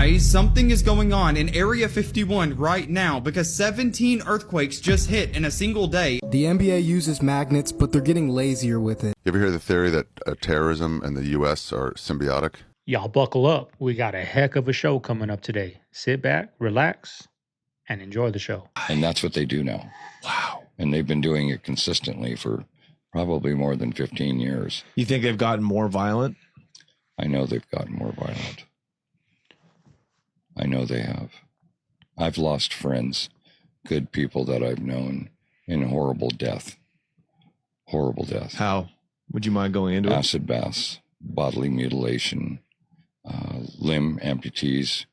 Guys, something is going on in Area 51 right now because 17 earthquakes just hit in a single day. The NBA uses magnets, but they're getting lazier with it. You ever hear the theory that terrorism and the U.S. are symbiotic? Y'all buckle up. We got a heck of a show coming up today. Sit back, relax, and enjoy the show. And that's what they do now. Wow. And they've been doing it consistently for probably more than 15 years. You think they've gotten more violent? I know they've gotten more violent. I know they have. I've lost friends, good people that I've known, in horrible death. Horrible death. How? Would you mind going into Acid baths, bodily mutilation, limb amputees,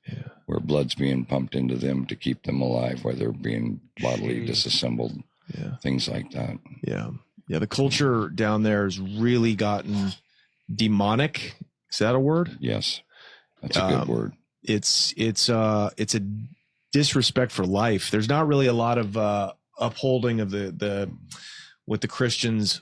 where blood's being pumped into them to keep them alive while they're being bodily disassembled. Yeah. Things like that. Yeah. Yeah. The culture down there has really gotten demonic. Is that a word? Yes. That's a good word. It's a disrespect for life. There's not really a lot of upholding of the what the Christians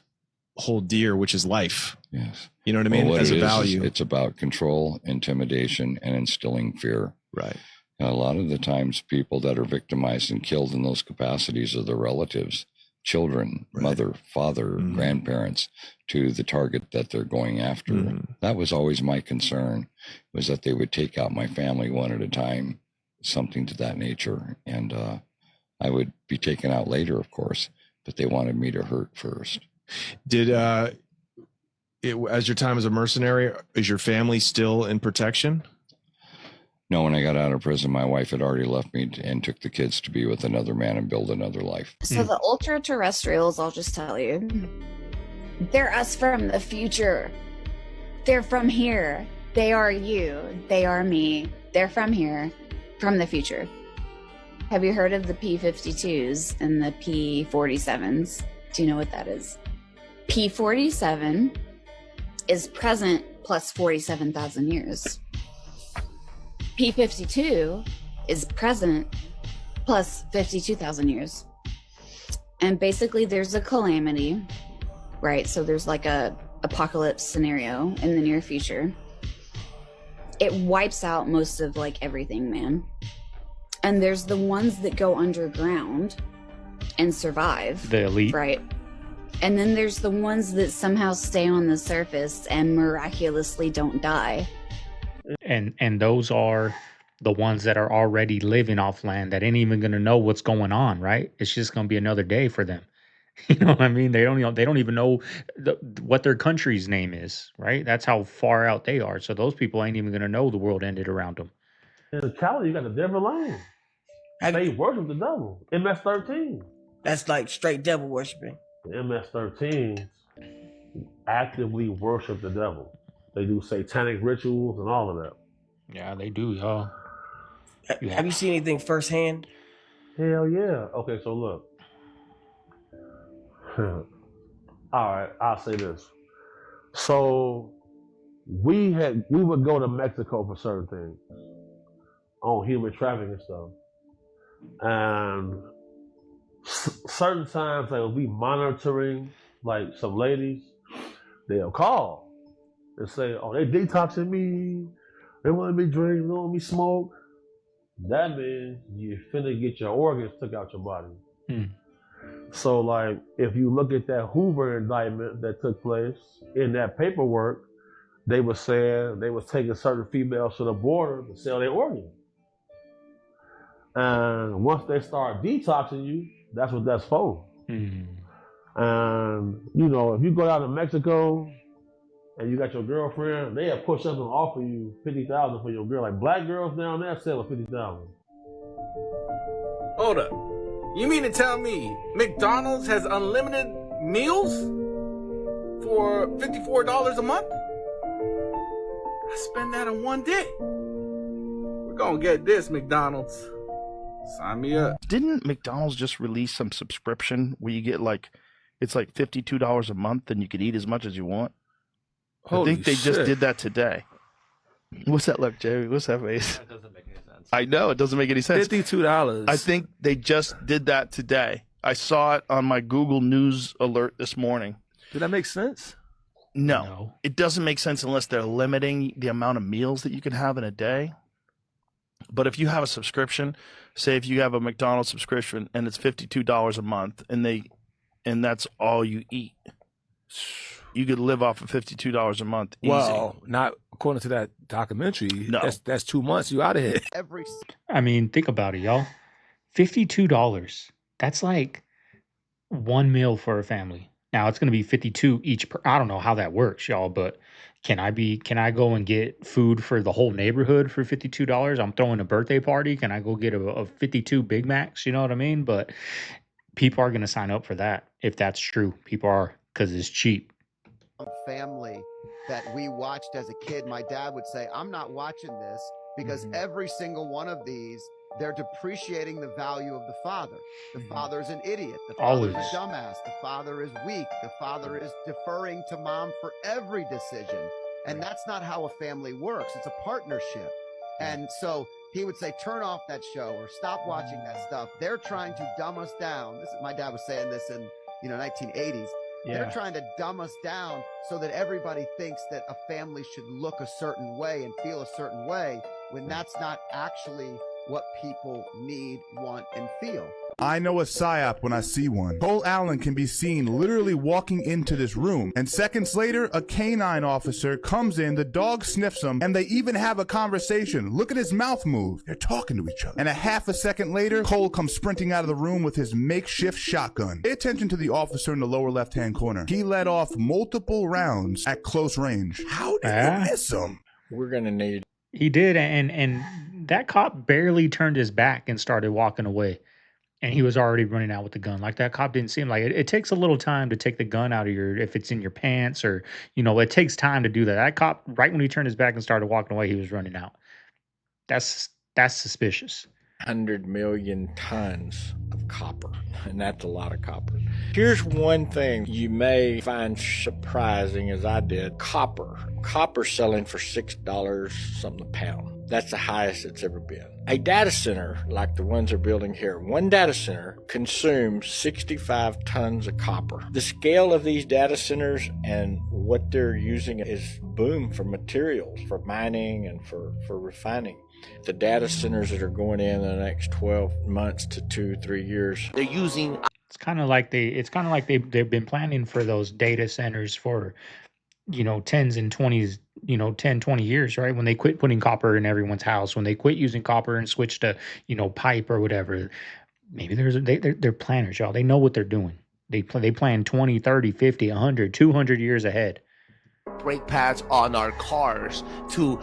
hold dear, which is life. Yes. You know what I mean? Well, what as it a is, value. it's about control, intimidation, and instilling fear. Right. And a lot of the times people that are victimized and killed in those capacities are their relatives, children, mother, father, grandparents, to the target that they're going after. That was always my concern, was that they would take out my family one at a time, something to that nature. And I would be taken out later, of course, but they wanted me to hurt first. Did as your time as a mercenary, is your family still in protection? No, when I got out of prison, my wife had already left me and took the kids to be with another man and build another life. So the ultra-terrestrials, I'll just tell you, they're us from the future. They're from here. They are you. They are me. They're from here, from the future. Have you heard of the P-52s and the P-47s? Do you know what that is? P-47 is present plus 47,000 years. P-52 is present plus 52,000 years. And basically there's a calamity, right? So there's like a apocalypse scenario in the near future. It wipes out most of like everything, man. And there's the ones that go underground and survive. The elite. Right. And then there's the ones that somehow stay on the surface and miraculously don't die. And those are the ones that are already living off land that ain't even going to know what's going on, right? It's just going to be another day for them. You know what I mean? They don't even know what their country's name is, right? That's how far out they are. So those people ain't even going to know the world ended around them. In Cali, you got the devil lane. They worship the devil. MS-13. That's like straight devil worshiping. The MS-13s actively worship the devil. They do satanic rituals and all of that. Yeah, they do, y'all. Have you seen anything firsthand? Hell yeah. Okay, so look. All right, I'll say this. So we would go to Mexico for certain things on human trafficking and stuff. And certain times they will be monitoring like some ladies. They'll call and say, oh, they detoxing me. They want me to drink, they want me to smoke. That means you finna get your organs took out your body. So like, if you look at that Hoover indictment that took place, in that paperwork, they were saying they was taking certain females to the border to sell their organs. And once they start detoxing you, that's what that's for. And you know, if you go down to Mexico and you got your girlfriend, they'll push up and offer you $50,000 for your girl. Like black girls down there sell for $50,000. Hold up. You mean to tell me McDonald's has unlimited meals for $54 a month? I spend that in one day. We're gonna get this, McDonald's. Sign me up. Didn't McDonald's just release some subscription where you get like, it's like $52 a month and you can eat as much as you want? Holy I think they just did that today. What's that look, Jerry? What's that face? That doesn't make any sense. I know, it doesn't make any sense. $52. I think they just did that today. I saw it on my Google News alert this morning. Did that make sense? No, it doesn't make sense unless they're limiting the amount of meals that you can have in a day. But if you have a subscription, say if you have a McDonald's subscription and it's $52 a month, and that's all you eat, you could live off of $52 a month. Easy. Well, not according to that documentary. No. That's 2 months. You out of here. I mean, think about it, y'all. $52. That's like one meal for a family. Now it's going to be 52 each per. I don't know how that works, y'all, but can I go and get food for the whole neighborhood for $52? I'm throwing a birthday party. Can I go get a 52 Big Macs? You know what I mean? But people are going to sign up for that if that's true. People are, because it's cheap. Family that we watched as a kid, my dad would say, I'm not watching this because every single one of these, they're depreciating the value of the father. The father's an idiot. The father's a dumbass. The father is weak. The father is deferring to mom for every decision. And that's not how a family works. It's a partnership. And so he would say, turn off that show or stop watching that stuff. They're trying to dumb us down. My dad was saying this in 1980s. They're trying to dumb us down so that everybody thinks that a family should look a certain way and feel a certain way when that's not actually what people need, want, and feel. I know a psyop when I see one. Cole Allen can be seen literally walking into this room, and seconds later, a canine officer comes in, the dog sniffs him, and they even have a conversation. Look at his mouth move. They're talking to each other. And a half a second later, Cole comes sprinting out of the room with his makeshift shotgun. Pay attention to the officer in the lower left-hand corner. He let off multiple rounds at close range. How did he miss him? We're going to need... He did, and that cop barely turned his back and started walking away. And he was already running out with the gun. Like, that cop didn't seem like it. It takes a little time to take the gun out of if it's in your pants or, it takes time to do that. That cop, right when he turned his back and started walking away, he was running out. That's suspicious. 100 million tons of copper, and that's a lot of copper. Here's one thing you may find surprising, as I did. Copper selling for $6 something a pound. That's the highest it's ever been. A data center like the ones they're building here, one data center consumes 65 tons of copper. The scale of these data centers and what they're using is boom for materials, for mining and for refining. The data centers that are going in the next 12 months to 2-3 years, they're using... It's kind of like they've been planning for those data centers for, 10s and 20s, 10, 20 years, right? When they quit putting copper in everyone's house, when they quit using copper and switched to, pipe or whatever, maybe they're planners, y'all. They know what they're doing. They plan 20, 30, 50, 100, 200 years ahead. Brake pads on our cars to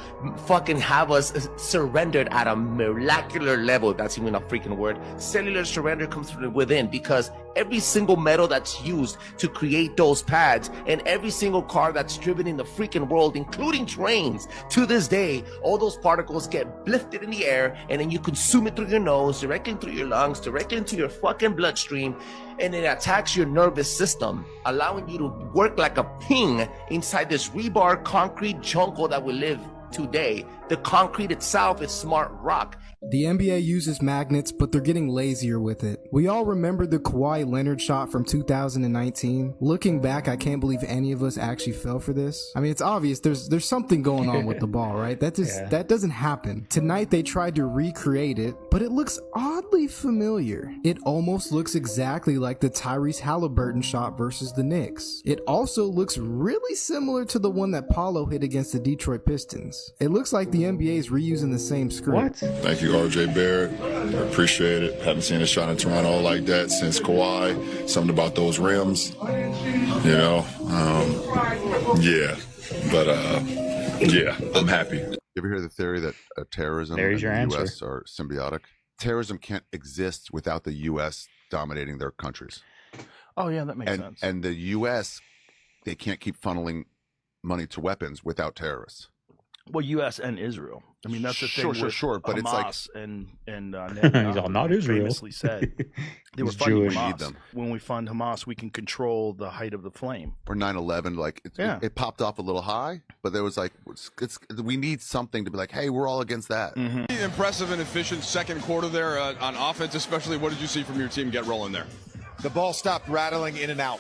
fucking have us surrendered at a molecular level. That's even a freaking word. Cellular surrender comes from within, because every single metal that's used to create those pads and every single car that's driven in the freaking world, including trains, to this day, all those particles get lifted in the air and then you consume it through your nose, directly through your lungs, directly into your fucking bloodstream, and it attacks your nervous system, allowing you to work like a ping inside this rebar concrete jungle that we live today. The concrete itself is smart rock. The NBA uses magnets, but they're getting lazier with it. We all remember the Kawhi Leonard shot from 2019. Looking back, I can't believe any of us actually fell for this. I mean, it's obvious there's something going on with the ball, right? That doesn't happen. Tonight they tried to recreate it, but it looks oddly familiar. It almost looks exactly like the Tyrese Halliburton shot versus the Knicks. It also looks really similar to the one that Paulo hit against the Detroit Pistons. It looks like the NBA is reusing the same script. Thank you, RJ Barrett. I appreciate it. Haven't seen a shot in Toronto like that since Kawhi. Something about those rims, I'm happy. You ever hear the theory that terrorism and the U.S. are symbiotic? Terrorism can't exist without the U.S. dominating their countries. Oh, yeah, that makes sense. And the U.S., they can't keep funneling money to weapons without terrorists. Well, U.S. and Israel. I mean, that's the thing. Sure. But Hamas it's like and he's all not Israel. Famously said they were funding Hamas. When we fund Hamas, we can control the height of the flame. Or 9/11, it popped off a little high, but there was we need something to be like, hey, we're all against that. Mm-hmm. Impressive and efficient second quarter there on offense, especially. What did you see from your team get rolling there? The ball stopped rattling in and out.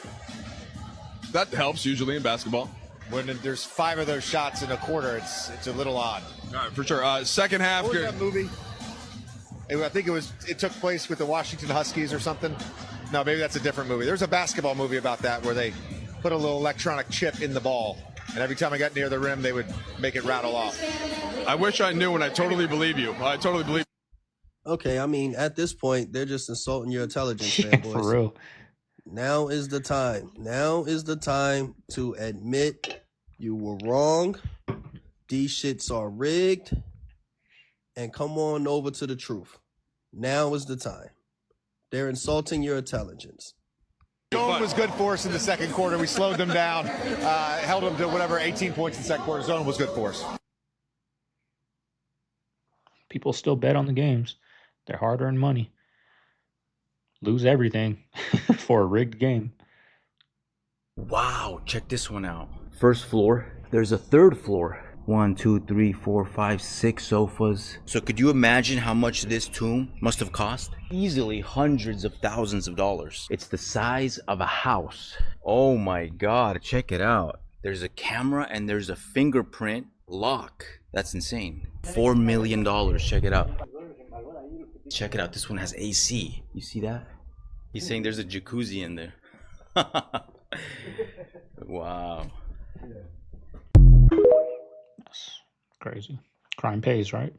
That helps usually in basketball. When there's 5 of those shots in a quarter, it's a little odd. All right, for sure. Second half. What was that movie? I think it took place with the Washington Huskies or something. No, maybe that's a different movie. There's a basketball movie about that where they put a little electronic chip in the ball, and every time I got near the rim, they would make it rattle off. I wish I knew, and I totally believe you. I totally believe. Okay, I mean, at this point, they're just insulting your intelligence, fanboys. For real. Now is the time. Now is the time to admit you were wrong. These shits are rigged. And come on over to the truth. Now is the time. They're insulting your intelligence. Zone was good for us in the second quarter. We slowed them down, held them to whatever, 18 points in the second quarter. Zone was good for us. People still bet on the games. They're hard-earned money. Lose everything for a rigged game. Wow, check this one out. First floor, there's a third floor. 1, 2, 3, 4, 5, 6 sofas. So could you imagine how much this tomb must have cost? Easily hundreds of thousands of dollars. It's the size of a house. Oh my God, check it out. There's a camera and there's a fingerprint lock. That's insane. $4 million, check it out. Check it out, this one has AC. You see that? He's saying there's a jacuzzi in there. Wow. That's crazy. Crime pays, right?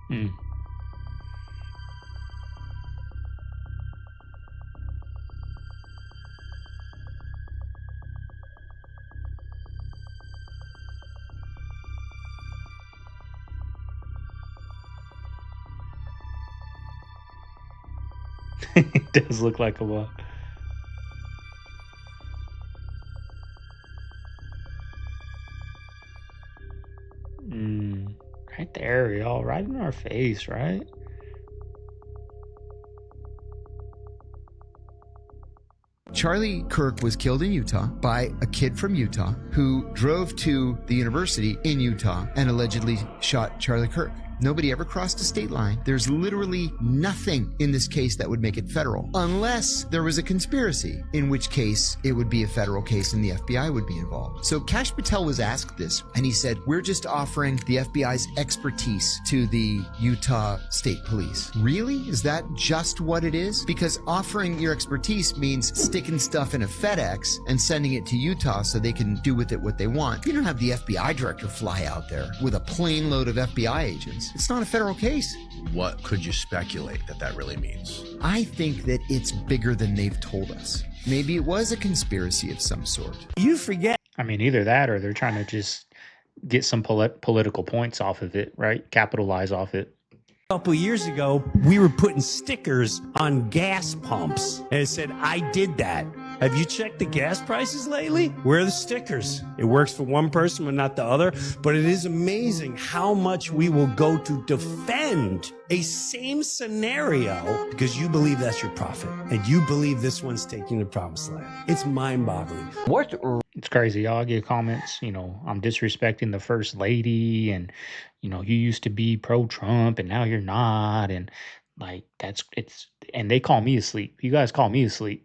Hmm. It does look like a lot. Right there, y'all. Right in our face, right? Charlie Kirk was killed in Utah by a kid from Utah who drove to the university in Utah and allegedly shot Charlie Kirk. Nobody ever crossed a state line. There's literally nothing in this case that would make it federal, unless there was a conspiracy, in which case it would be a federal case and the FBI would be involved. So Kash Patel was asked this, and he said, we're just offering the FBI's expertise to the Utah State Police. Really? Is that just what it is? Because offering your expertise means sticking stuff in a FedEx and sending it to Utah so they can do with it what they want. You don't have the FBI director fly out there with a plane load of FBI agents. It's not a federal case. What could you speculate that really means? I think that it's bigger than they've told us. Maybe it was a conspiracy of some sort. You forget. I mean, either that or they're trying to just get some political points off of it, right? Capitalize off it. A couple years ago, we were putting stickers on gas pumps, and it said, I did that. Have you checked the gas prices lately? Where are the stickers? It works for one person but not the other. But it is amazing how much we will go to defend a same scenario because you believe that's your prophet and you believe this one's taking the promised land. It's mind-boggling. What? It's crazy. Y'all get comments, I'm disrespecting the first lady and, you used to be pro-Trump and now you're not. And like, and they call me asleep. You guys call me asleep.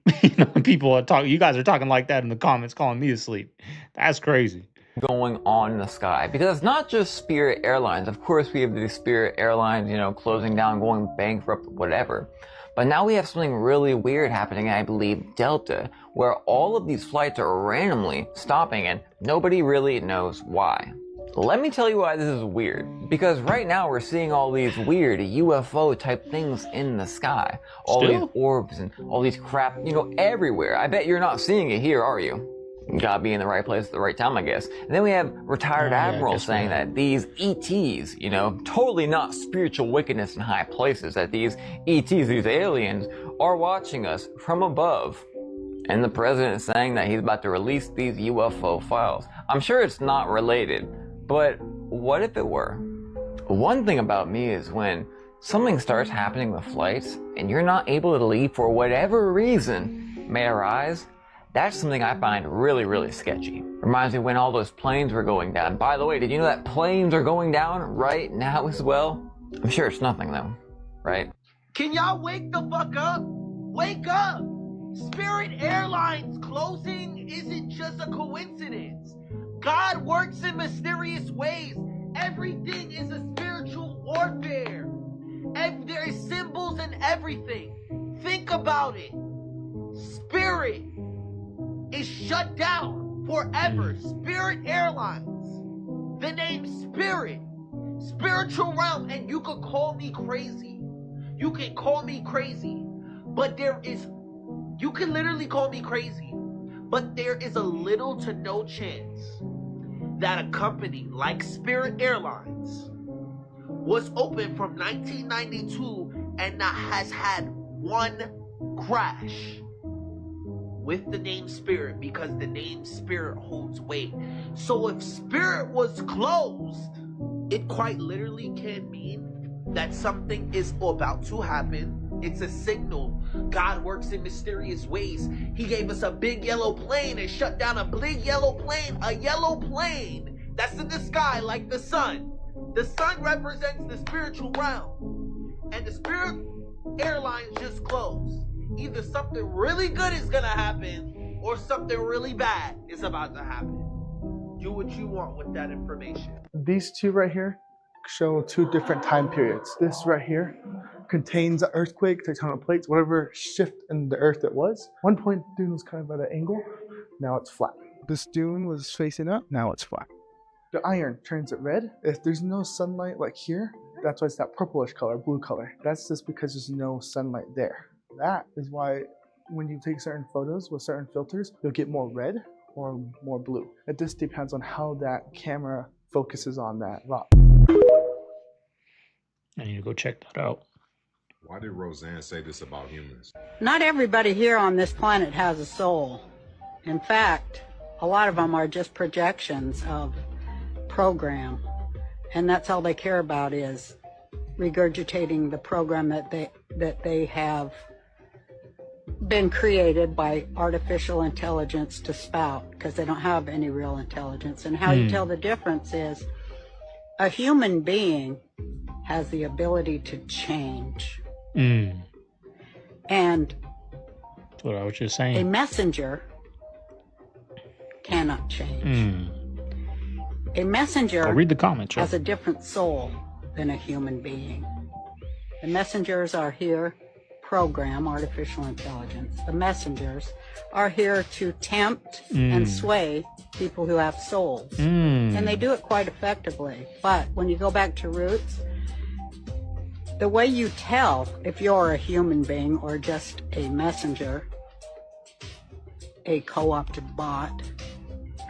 People are talking, you guys are talking like that in the comments, calling me asleep. That's crazy. Going on in the sky, because it's not just Spirit Airlines. Of course, we have the Spirit Airlines, closing down, going bankrupt, whatever. But now we have something really weird happening, I believe, Delta, where all of these flights are randomly stopping and nobody really knows why. Let me tell you why this is weird. Because right now we're seeing all these weird UFO type things in the sky. All these orbs and all these crap, everywhere. I bet you're not seeing it here, are you? You gotta be in the right place at the right time, I guess. And then we have retired admirals saying that these ETs, totally not spiritual wickedness in high places, that these ETs, these aliens, are watching us from above. And the president is saying that he's about to release these UFO files. I'm sure it's not related, but what if it were? One thing about me is when something starts happening with flights and you're not able to leave for whatever reason may arise, that's something I find really, really sketchy. Reminds me when all those planes were going down. By the way, did you know that planes are going down right now as well? I'm sure it's nothing though, right? Can y'all wake the fuck up? Wake up! Spirit Airlines closing isn't just a coincidence. God works in mysterious ways. Everything is a spiritual warfare. There is symbols in everything. Think about it. Spirit is shut down forever. Spirit Airlines. The name Spirit. Spiritual realm. And you could call me crazy. You can call me crazy. But you can literally call me crazy. But there is a little to no chance that a company like Spirit Airlines was open from 1992 and not has had one crash with the name Spirit, because the name Spirit holds weight. So if Spirit was closed, it quite literally can mean that something is about to happen. It's a signal. God works in mysterious ways. He gave us a big yellow plane and shut down a big yellow plane. A yellow plane that's in the sky like the sun. The sun represents the spiritual realm. And the Spirit Airlines just closed. Either something really good is gonna happen or something really bad is about to happen. Do what you want with that information. These two right here show two different time periods. This right here contains an earthquake, tectonic plates, whatever shift in the earth it was. One point the dune was kind of at an angle, now it's flat. This dune was facing up, now it's flat. The iron turns it red. If there's no sunlight like here, that's why it's that purplish color, blue color. That's just because there's no sunlight there. That is why when you take certain photos with certain filters, you'll get more red or more blue. It just depends on how that camera focuses on that rock. I need to go check that out. Why did Roseanne say this about humans? Not everybody here on this planet has a soul. In fact, a lot of them are just projections of program, and that's all they care about is regurgitating the program that they have been created by artificial intelligence to spout, because they don't have any real intelligence. And how you tell the difference is a human being has the ability to change. And that's what I was just saying. A messenger cannot change. A messenger I'll read the comments, has a different soul than a human being. The messengers are here, program artificial intelligence. The messengers are here to tempt and sway people who have souls. And they do it quite effectively. But when you go back to roots, the way you tell if you're a human being or just a messenger, a co-opted bot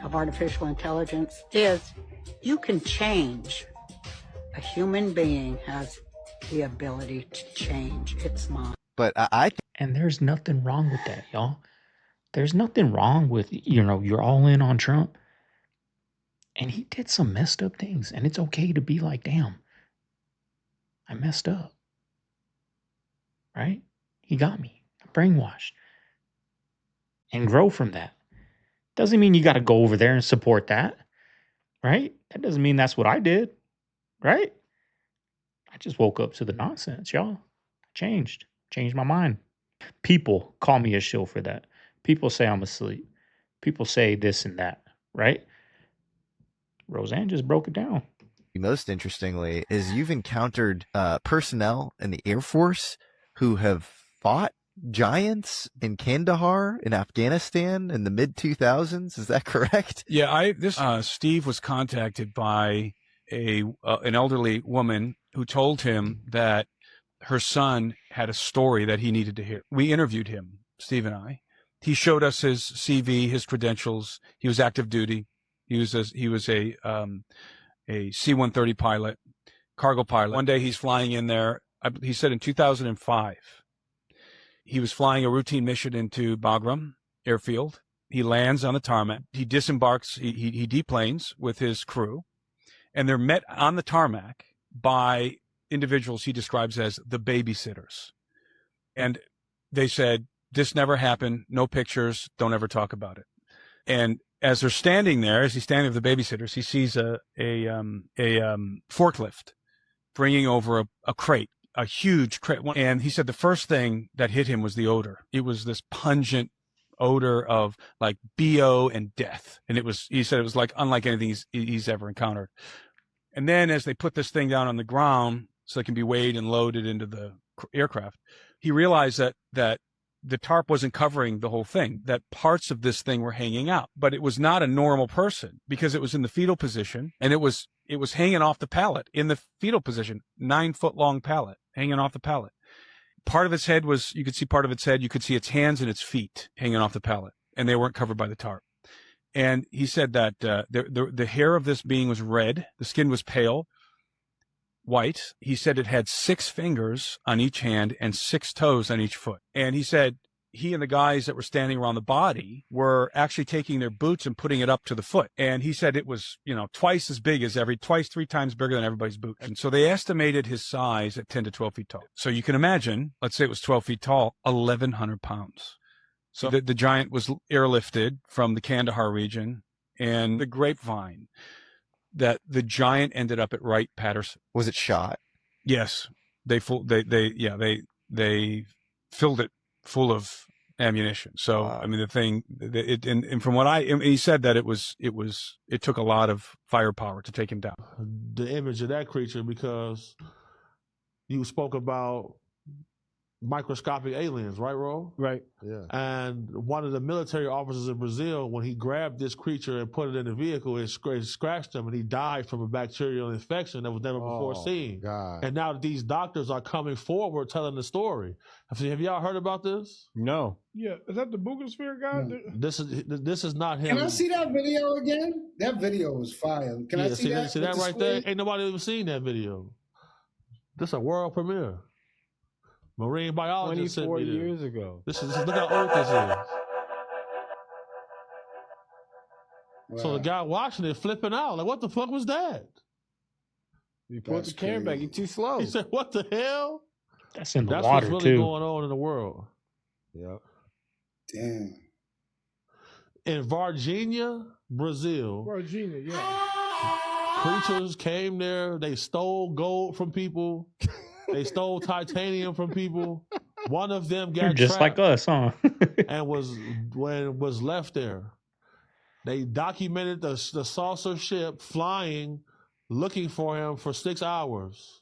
of artificial intelligence, is you can change. A human being has the ability to change its mind. But and there's nothing wrong with that, y'all. There's nothing wrong with, you're all in on Trump. And he did some messed up things. And it's okay to be like, damn, I messed up. Right? He got me. I'm brainwashed. And grow from that. Doesn't mean you got to go over there and support that. Right? That doesn't mean that's what I did. Right? I just woke up to the nonsense, y'all. Changed my mind. People call me a shill for that. People say I'm asleep. People say this and that, right? Roseanne just broke it down. most interestingly is you've encountered personnel in the Air Force who have fought giants in Kandahar in Afghanistan in the mid 2000s. Is that correct? Yeah, Steve was contacted by an elderly woman who told him that her son had a story that he needed to hear. We interviewed him, Steve and I. He showed us his CV, his credentials. He was active duty. He was a C-130 pilot, cargo pilot. One day he's flying in there. He said in 2005, he was flying a routine mission into Bagram airfield. He lands on the tarmac. He disembarks. He deplanes with his crew, and they're met on the tarmac by individuals he describes as the babysitters. And they said, this never happened. No pictures. Don't ever talk about it. And as they're standing there, as he's standing with the babysitters, he sees a forklift bringing over a crate a huge and he said the first thing that hit him was the odor. It was this pungent odor of like BO and death. And he said it was like unlike anything he's ever encountered. And then as they put this thing down on the ground so it can be weighed and loaded into the aircraft, he realized that the tarp wasn't covering the whole thing, that parts of this thing were hanging out. But it was not a normal person because it was in the fetal position, and it was hanging off the pallet in the fetal position, 9-foot long pallet hanging off the pallet. Part of its head you could see part of its head, you could see its hands and its feet hanging off the pallet, and they weren't covered by the tarp. And he said that the hair of this being was red, the skin was pale, white. He said it had 6 fingers on each hand and 6 toes on each foot. And he said he and the guys that were standing around the body were actually taking their boots and putting it up to the foot. And he said it was, twice as big as 3 times bigger than everybody's boots. And so they estimated his size at 10 to 12 feet tall. So you can imagine, let's say it was 12 feet tall, 1,100 pounds. So the giant was airlifted from the Kandahar region, and the grapevine that the giant ended up at Wright-Patterson. Was it shot? Yes, they filled it full of ammunition. So I mean, the thing, and from what he said that it took a lot of firepower to take him down. The image of that creature, because you spoke about microscopic aliens, right, Ro? Right. Yeah. And one of the military officers in Brazil, when he grabbed this creature and put it in the vehicle, it scratched him, and he died from a bacterial infection that was never before seen. God. And now these doctors are coming forward telling the story. Have y'all heard about this? No. Yeah, is that the Boogosphere guy? This is not him. Can I see that video again? That video was fire. Can I see that? See that right there? Ain't nobody even seen that video. This is a world premiere. Marine biologist 24 years ago. This is look how old this is. Wow. So the guy watching it flipping out, like, what the fuck was that? You put the camera back, you're too slow. He said, what the hell? That's in the That's water, what's really too. going on in the world. Yep. Damn. In Varginha, Brazil. Virginia, yeah. Creatures came there, they stole gold from people. They stole titanium from people. One of them got You're just trapped like us, huh? and was left there. They documented the saucer ship flying, looking for him for 6 hours.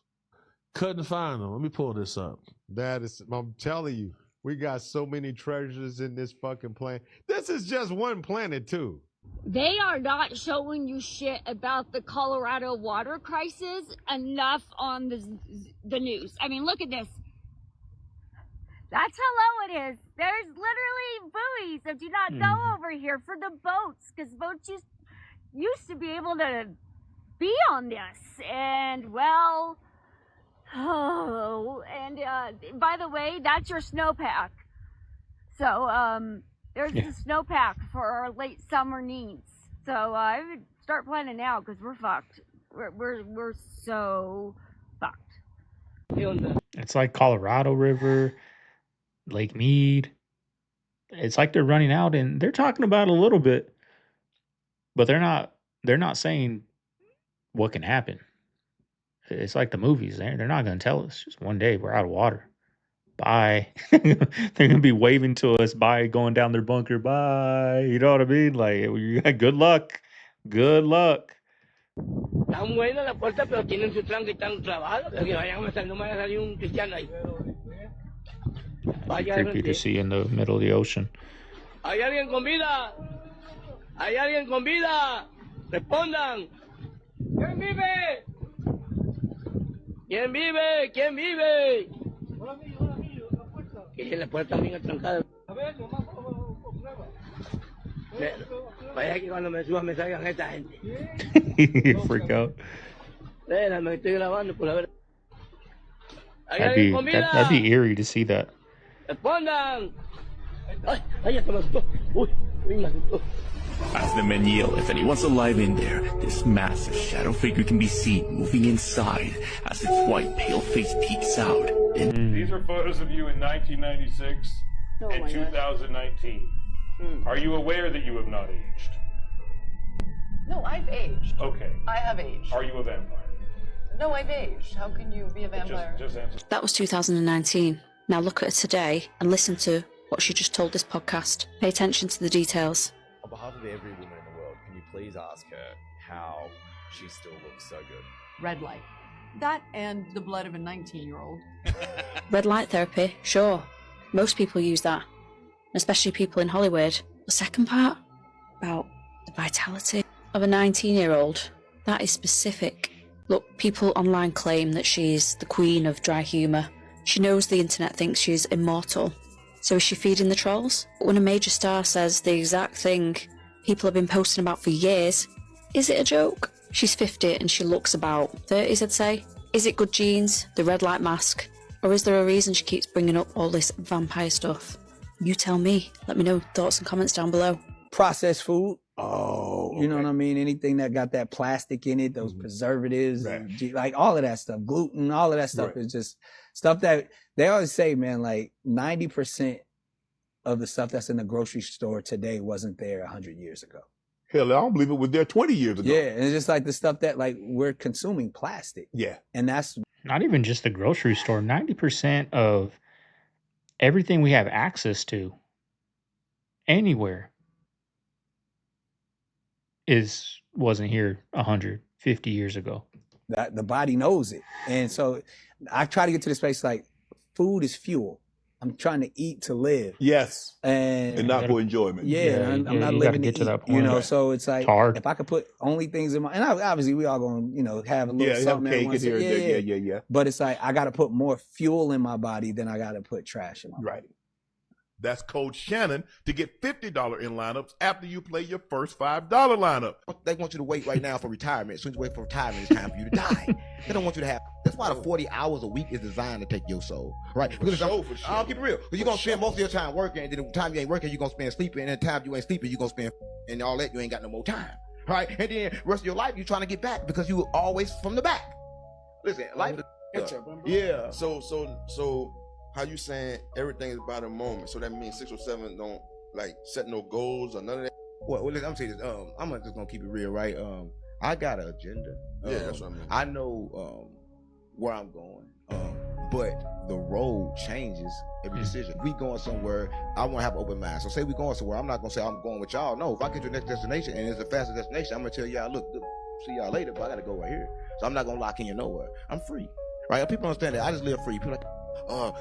Couldn't find him. Let me pull this up. I'm telling you, we got so many treasures in this fucking planet. This is just one planet, too. They are not showing you shit about the Colorado water crisis enough on the news. I mean, look at this. That's how low it is. There's literally buoys that do not go over here for the boats, because boats used to be able to be on this. And, well, by the way, that's your snowpack. So, there's the snowpack for our late summer needs. So I would start planning now, because we're fucked. We're so fucked. It's like Colorado River, Lake Mead. It's like they're running out, and they're talking about it a little bit, but they're not saying what can happen. It's like the movies. They're not going to tell us. Just one day we're out of water. Bye. They're gonna be waving to us by going down their bunker. Bye. You know what I mean? Like, good luck. Good luck. Están buenas las puertas, pero tienen su tranque y están trabajadas. Que vayan a salir, no me vaya a salir un cristiano ahí. Creepy to see in the middle of the ocean. ¿Hay alguien con vida? ¿Hay alguien con vida? Respondan. ¿Quién vive? ¿Quién vive? ¿Quién vive? Que la puerta bien atrancada. Vaya que cuando me suba me salgan esta gente. Freak out. Déjame, estoy grabando por la verdad. That'd be eerie to see that. Respondan. Ay, hasta me asustó. Uy, me asustó. As the men yell, if anyone's alive in there, this massive shadow figure can be seen moving inside as its white, pale face peeks out. These are photos of you in 1996 and 2019. Are you aware that you have not aged? No, I've aged. Okay. I have aged. Are you a vampire? No, I've aged. How can you be a vampire? Just answer. That was 2019. Now look at her today and listen to what she just told this podcast. Pay attention to the details. On behalf of every woman in the world, can you please ask her how she still looks so good? Red light. That and the blood of a 19-year-old. Red light therapy, sure. Most people use that, especially people in Hollywood. The second part, about the vitality of a 19-year-old, that is specific. Look, people online claim that she's the queen of dry humour. She knows the internet thinks she's immortal. So is she feeding the trolls? But when a major star says the exact thing people have been posting about for years, is it a joke? She's 50 and she looks about 30s, I'd say. Is it good genes, the red light mask, or is there a reason she keeps bringing up all this vampire stuff? You tell me. Let me know thoughts and comments down below. Processed food. Oh, you know what I mean? Anything that got that plastic in it, those preservatives, and like all of that stuff, gluten, all of that stuff is just stuff that they always say, man, like 90% of the stuff that's in the grocery store today wasn't there 100 years ago. Hell, I don't believe it was there 20 years ago. Yeah, and it's just like the stuff that like we're consuming plastic. Yeah. And that's not even just the grocery store. 90% of everything we have access to anywhere wasn't here 150 years ago. that the body knows it. And so I try to get to the space like food is fuel. I'm trying to eat to live. Yes. And not for enjoyment. Yeah, I'm not living to eat, you know, so it's like, if I could put only things in my, and obviously we all going to, you know, have a little something. Have cake here, yeah. But it's like, I got to put more fuel in my body than I got to put trash in my body. That's code Shannon to get $50 in lineups after you play your first $5 lineup. They want you to wait right now for retirement. As soon as you wait for retirement, it's time for you to die. They don't want you to have. That's why the 40 hours a week is designed to take your soul, right? Because I'll keep it real. Because you're gonna spend most of your time working, and then the time you ain't working, you're gonna spend sleeping, and the time you ain't sleeping, you're gonna spend and all that. You ain't got no more time, right? And then the rest of your life, you're trying to get back because you were always from the back. Listen, life is Yeah. So how you saying everything is by the moment? So that means 607 don't like set no goals or none of that. Well, listen, I'm saying this. I'm just gonna keep it real, right? I got an agenda. Yeah, that's what I mean. I know where I'm going, but the road changes every decision. We going somewhere, I want to have an open mind. So say we going somewhere, I'm not gonna say I'm going with y'all. No, if I get to the next destination and it's a faster destination, I'm gonna tell y'all, look, see y'all later, but I gotta go right here. So I'm not gonna lock in you nowhere. I'm free, right? People don't understand that. I just live free. People like,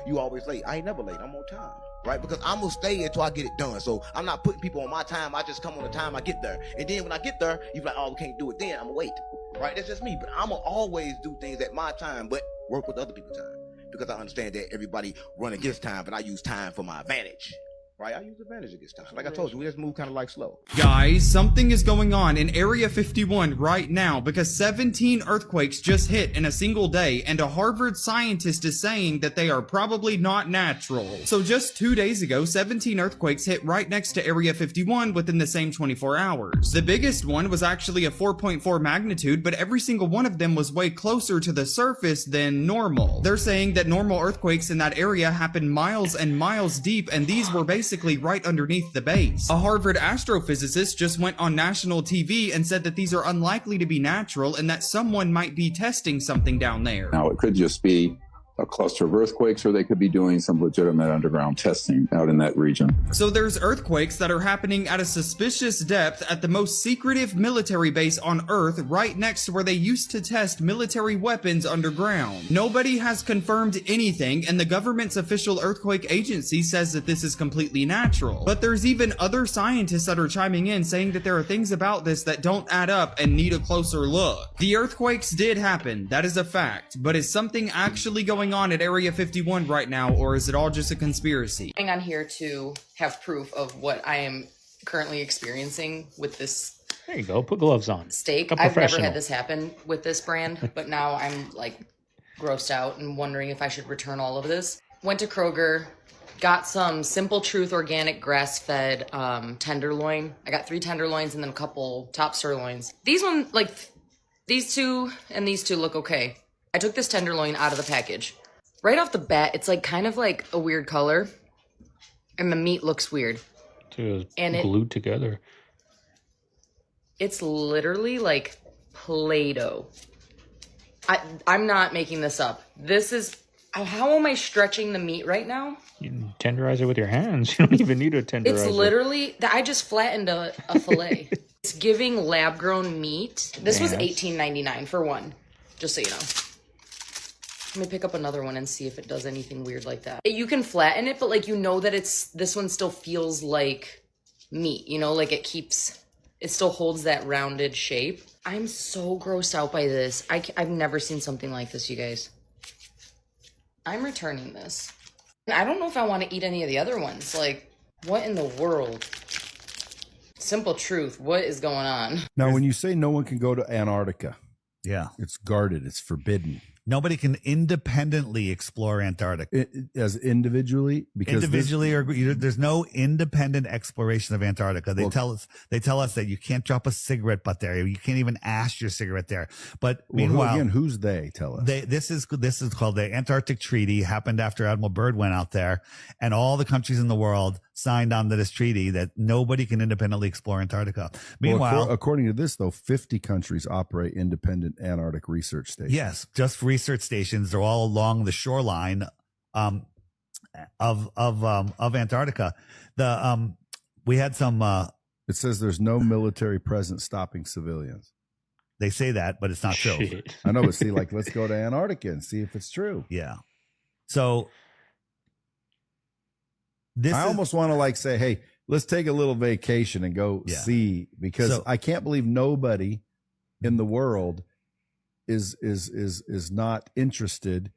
you always late. I ain't never late. I'm on time, right? Because I'm gonna stay until I get it done. So I'm not putting people on my time. I just come on the time I get there. And then when I get there, you're like, oh, we can't do it then. I'm gonna wait, right? That's just me. But I'm gonna always do things at my time, but work with other people's time. Because I understand that everybody run against time, but I use time for my advantage. Right, I use advantage against time. Like I told you, we just move kind of like slow. Guys, something is going on in Area 51 right now because 17 earthquakes just hit in a single day, and a Harvard scientist is saying that they are probably not natural. So just 2 days ago, 17 earthquakes hit right next to Area 51 within the same 24 hours. The biggest one was actually a 4.4 magnitude, but every single one of them was way closer to the surface than normal. They're saying that normal earthquakes in that area happen miles and miles deep, and these were basically right underneath the base. A Harvard astrophysicist just went on national TV and said that these are unlikely to be natural and that someone might be testing something down there. Now, it could just be a cluster of earthquakes, or they could be doing some legitimate underground testing out in that region. So there's earthquakes that are happening at a suspicious depth at the most secretive military base on Earth, right next to where they used to test military weapons underground. Nobody has confirmed anything, and the government's official earthquake agency says that this is completely natural. But there's even other scientists that are chiming in saying that there are things about this that don't add up and need a closer look. The earthquakes did happen, that is a fact, but is something actually going on at Area 51 right now, or is it all just a conspiracy? I'm on here to have proof of what I am currently experiencing with this. There you go. Put gloves on. Steak. I've never had this happen with this brand, but now I'm like grossed out and wondering if I should return all of this. Went to Kroger, got some Simple Truth organic grass-fed tenderloin. I got 3 tenderloins and then a couple top sirloins. These ones, like these two and these two look okay. I took this tenderloin out of the package. Right off the bat, it's like kind of like a weird color, and the meat looks weird. It's glued together. It's literally like Play-Doh. I'm not making this up. This is, how am I stretching the meat right now? You can tenderize it with your hands. You don't even need a tenderizer. It's literally, I just flattened a fillet. It's giving lab grown meat. This was $18.99 for one, just so you know. Let me pick up another one and see if it does anything weird like that. You can flatten it, but like, you know that this one still feels like meat, you know, like it still holds that rounded shape. I'm so grossed out by this. I've never seen something like this, you guys. I'm returning this. I don't know if I want to eat any of the other ones. Like, what in the world? Simple truth. What is going on? Now, when you say no one can go to Antarctica, yeah, it's guarded, it's forbidden. Nobody can independently explore Antarctica. As individually, because there's no independent exploration of Antarctica. They tell us that you can't drop a cigarette butt there. You can't even ash your cigarette there. But meanwhile, who's they? Tell us. This is called the Antarctic Treaty. Happened after Admiral Byrd went out there, and all the countries in the world signed on to this treaty that nobody can independently explore Antarctica. Meanwhile, according to this, though, 50 countries operate independent Antarctic research stations. Yes, just research stations. They're all along the shoreline of Antarctica. We had some. It says there's no military presence stopping civilians. They say that, but it's not true. I know, but see, like, let's go to Antarctica and see if it's true. Yeah. So I almost want to like say, hey, let's take a little vacation and go see, because I can't believe nobody in the world is not interested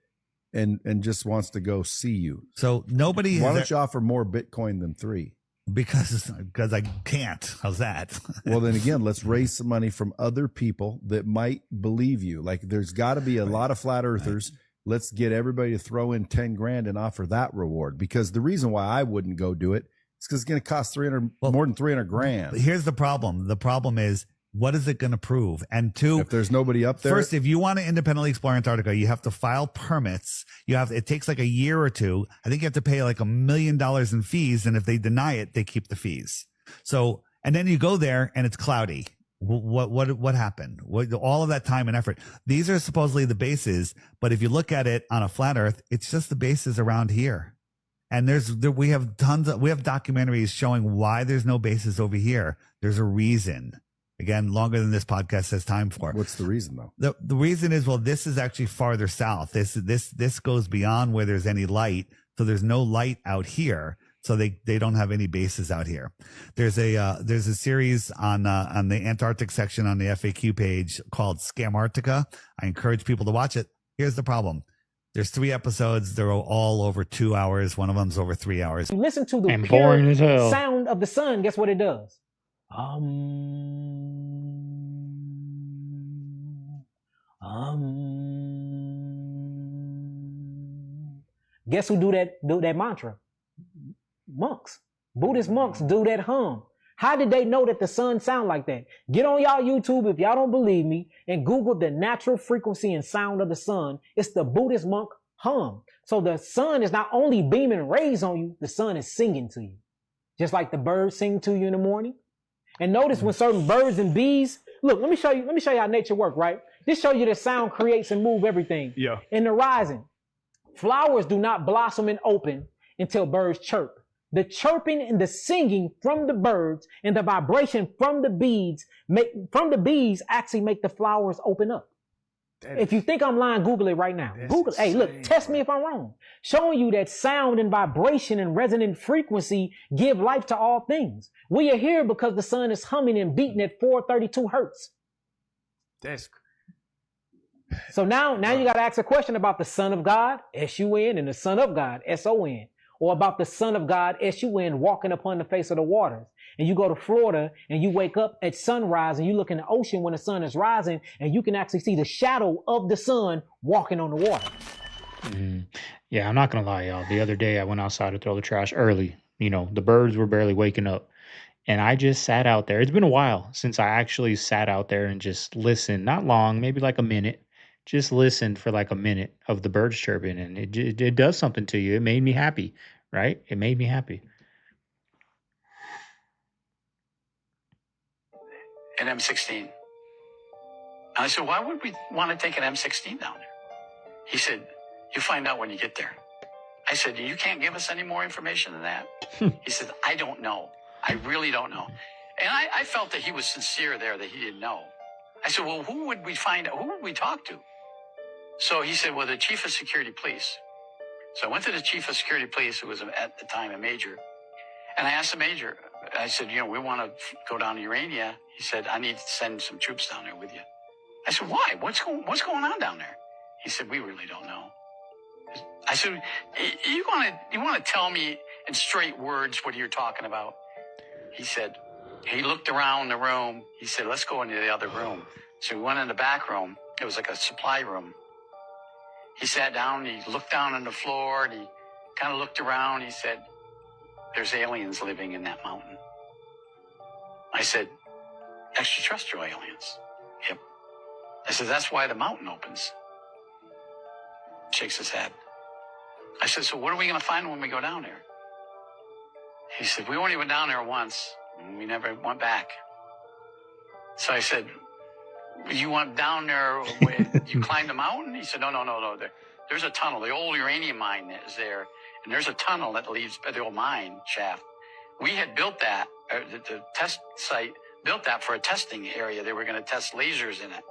and just wants to go see you. So nobody. Why don't you offer more Bitcoin than 3? Because I can't. How's that? Well, then again, let's raise some money from other people that might believe you. Like, there's got to be a lot of flat earthers. Right. Let's get everybody to throw in 10 grand and offer that reward. Because the reason why I wouldn't go do it is because it's going to cost more than 300 grand. Here's the problem. The problem is, what is it going to prove? And two, if there's nobody up there, first, if you want to independently explore Antarctica, you have to file permits. It takes like a year or two. I think you have to pay like $1 million in fees. And if they deny it, they keep the fees. So, and then you go there and it's cloudy. What happened? All of that time and effort. These are supposedly the bases, but if you look at it on a flat Earth, it's just the bases around here. And we have documentaries showing why there's no bases over here. There's a reason. Again, longer than this podcast has time for. What's the reason, though? The reason is, well, this is actually farther south. This goes beyond where there's any light. So there's no light out here. So they don't have any bases out here. There's a series on the Antarctic section on the FAQ page called Scamarctica. I encourage people to watch it. Here's the problem. There's 3 episodes. They're all over 2 hours. One of them's over 3 hours. You listen to the and boring as hell sound of the sun. Guess what it does? Guess who do that mantra? Monks. Buddhist monks do that hum. How did they know that the sun sound like that? Get on y'all YouTube if y'all don't believe me and Google the natural frequency and sound of the sun. It's the Buddhist monk hum. So the sun is not only beaming rays on you, the sun is singing to you. Just like the birds sing to you in the morning. And notice when certain birds and bees, look, let me show you how nature works, right? This shows you that sound creates and move everything. Yeah. In the rising, flowers do not blossom and open until birds chirp. The chirping and the singing from the birds and the vibration from the bees actually make the flowers open up. If you think I'm lying, Google it right now. Google it. Hey, look, test me if I'm wrong. Showing you that sound and vibration and resonant frequency give life to all things. We are here because the sun is humming and beating at 432 hertz. So now you got to ask a question about the Son of God, S-U-N, and the Son of God, S-O-N. Or about the Son of God, S-U-N, walking upon the face of the waters. And you go to Florida and you wake up at sunrise and you look in the ocean when the sun is rising and you can actually see the shadow of the sun walking on the water. Mm-hmm. Yeah, I'm not going to lie, y'all. The other day I went outside to throw the trash early. You know, the birds were barely waking up. And I just sat out there. It's been a while since I actually sat out there and just listened. Not long, maybe like a minute. Just listened for like a minute of the birds chirping. And it does something to you. It made me happy, right? It made me happy. And I'm 16. And I said, why would we want to take an M16 down there? He said, you find out when you get there. I said, you can't give us any more information than that? He said, I don't know. I really don't know. And I felt that he was sincere there, that he didn't know. I said, well, who would we find out? Who would we talk to? So he said, well, the chief of security police. So I went to the chief of security police, who was at the time a major. And I asked the major, I said, you know, we want to go down to Urania. He said, I need to send some troops down there with you. I said, why? What's going on down there? He said, we really don't know. I said, you want to tell me in straight words what you're talking about? He said, he looked around the room. He said, let's go into the other room. So we went in the back room. It was like a supply room. He sat down, he looked down on the floor, and he kind of looked around. He said, there's aliens living in that mountain. I said, extraterrestrial aliens. Yep. I said, that's why the mountain opens. Shakes his head. I said, so what are we going to find when we go down there? He said, we only went down there once, and we never went back. So I said, you went down there, you climbed the mountain? He said, no. There's a tunnel. The old uranium mine is there, and there's a tunnel that leads the old mine shaft. We had built that, the test site built that for a testing area. They were going to test lasers in it.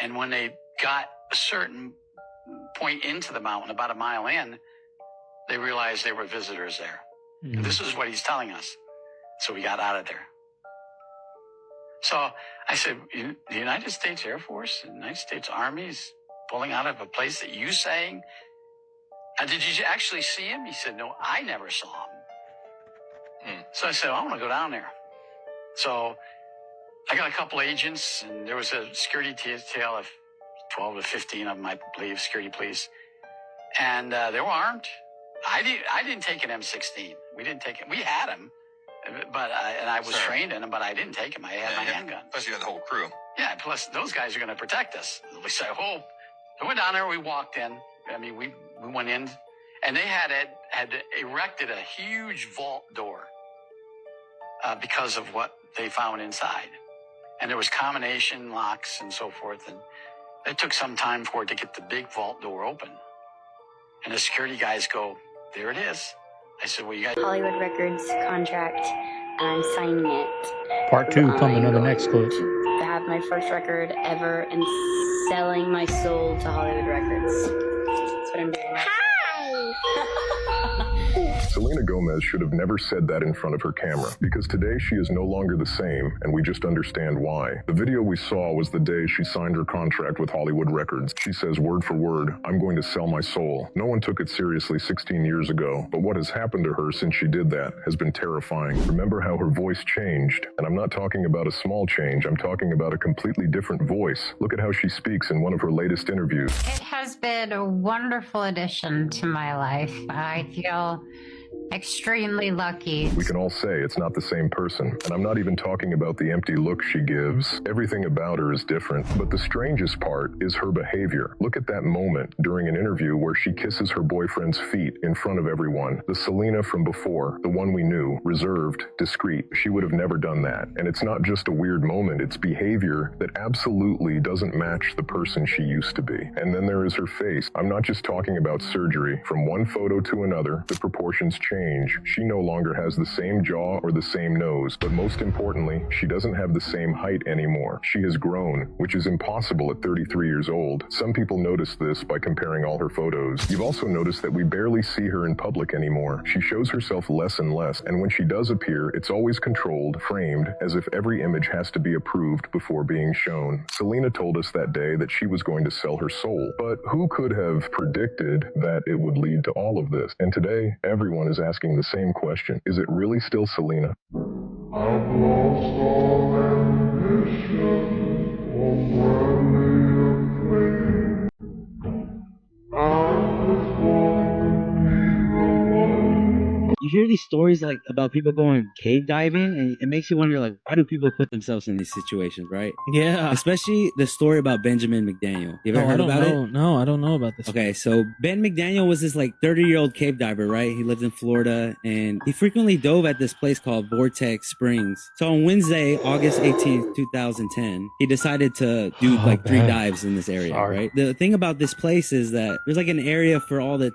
And when they got a certain point into the mountain, about a mile in, they realized there were visitors there. Mm-hmm. This is what he's telling us. So we got out of there. So I said, the United States Air Force, the United States Army is pulling out of a place that you saying? And did you actually see him? He said, no, I never saw him. So I said, I want to go down there. So I got a couple agents, and there was a security detail of 12 to 15 of them, I believe, security police. And they were armed. I didn't take an M16. We didn't take it. We had them, but I was trained in them, but I didn't take them. I had my handgun. Plus you had the whole crew. Yeah, plus those guys are going to protect us. At least I hope. We went down there, we walked in. I mean, we went in, and they had erected a huge vault door because of what they found inside. And there was combination locks and so forth, and it took some time for it to get the big vault door open. And the security guys go, there it is. I said, well, you guys... Hollywood Records contract, and I'm signing it. Part 2 coming on the next clip. To have my first record ever and selling my soul to Hollywood Records. That's what I'm doing. Selena Gomez should have never said that in front of her camera, because today she is no longer the same, and we just understand why. The video we saw was the day she signed her contract with Hollywood Records. She says word for word, I'm going to sell my soul. No one took it seriously 16 years ago, but what has happened to her since she did that has been terrifying. Remember how her voice changed, and I'm not talking about a small change, I'm talking about a completely different voice. Look at how she speaks in one of her latest interviews. It has been a wonderful addition to my life. I feel extremely lucky. We can all say it's not the same person, and I'm not even talking about the empty look she gives. Everything about her is different, but the strangest part is her behavior. Look at that moment during an interview where she kisses her boyfriend's feet in front of everyone. The Selena from before, the one we knew, reserved, discreet. She would have never done that. And it's not just a weird moment, it's behavior that absolutely doesn't match the person she used to be. And then there is her face. I'm not just talking about surgery. From one photo to another, the proportions change. She no longer has the same jaw or the same nose, but most importantly, she doesn't have the same height anymore. She has grown, which is impossible at 33 years old. Some people notice this by comparing all her photos. You've also noticed that we barely see her in public anymore. She shows herself less and less, and when she does appear, it's always controlled, framed, as if every image has to be approved before being shown. Selena told us that day that she was going to sell her soul, but who could have predicted that it would lead to all of this? And today, everyone is asking the same question. Is it really still Selena? I've lost all ambition for worldly acclaim. I just want to be the one you hear these stories like about people going cave diving, and it makes you wonder, like, why do people put themselves in these situations, right? Yeah. Especially the story about Benjamin McDaniel. You ever heard about it? No, I don't know about this. Okay, so Ben McDaniel was this like 30-year-old cave diver, right? He lived in Florida, and he frequently dove at this place called Vortex Springs. So on Wednesday, August 18th, 2010, he decided to do like 3 dives in this area, right? The thing about this place is that there's like an area for all the,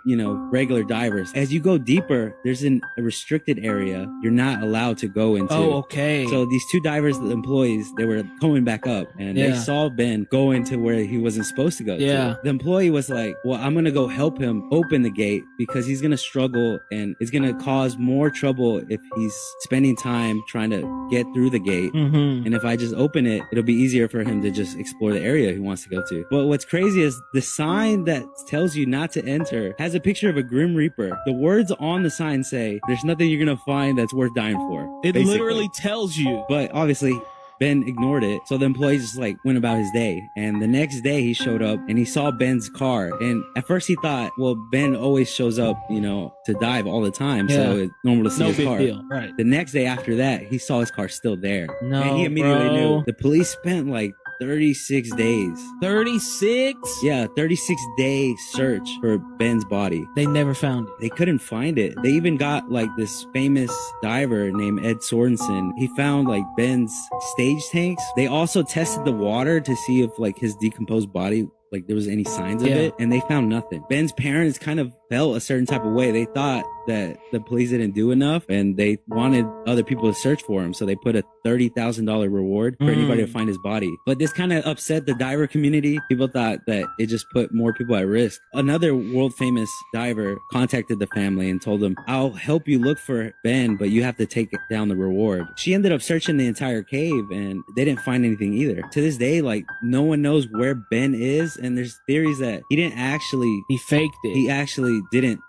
regular divers. As you go deeper, there's a restricted area you're not allowed to go into. Oh, okay. So these 2 divers, the employees, they were coming back up, and they saw Ben go into where he wasn't supposed to go to. The employee was like, well, I'm going to go help him open the gate because he's going to struggle and it's going to cause more trouble if he's spending time trying to get through the gate. And if I just open it, it'll be easier for him to just explore the area he wants to go to. But what's crazy is the sign that tells you not to enter has a picture of a Grim Reaper. The words on the sign say, there's nothing you're going to find that's worth dying for. It basically. literally tells you. But obviously, Ben ignored it. So the employee just like went about his day. And the next day he showed up and he saw Ben's car. And at first he thought, well, Ben always shows up, to dive all the time. So it's normal to see his car. No big deal. Right. The next day after that, he saw his car still there. No, and he immediately bro. knew. The police spent like 36 days. 36? Yeah, 36-day search for Ben's body. They never found it. They couldn't find it. They even got like this famous diver named Ed Sorensen. He found like Ben's stage tanks. They also tested the water to see if like his decomposed body, like there was any signs of it, and they found nothing. Ben's parents kind of felt a certain type of way. They thought that the police didn't do enough and they wanted other people to search for him. So they put a $30,000 reward for anybody to find his body. But this kind of upset the diver community. People thought that it just put more people at risk. Another world famous diver contacted the family and told them, I'll help you look for Ben, but you have to take down the reward. She ended up searching the entire cave and they didn't find anything either. To this day, like no one knows where Ben is. And there's theories that he didn't actually, he faked it. He actually didn't,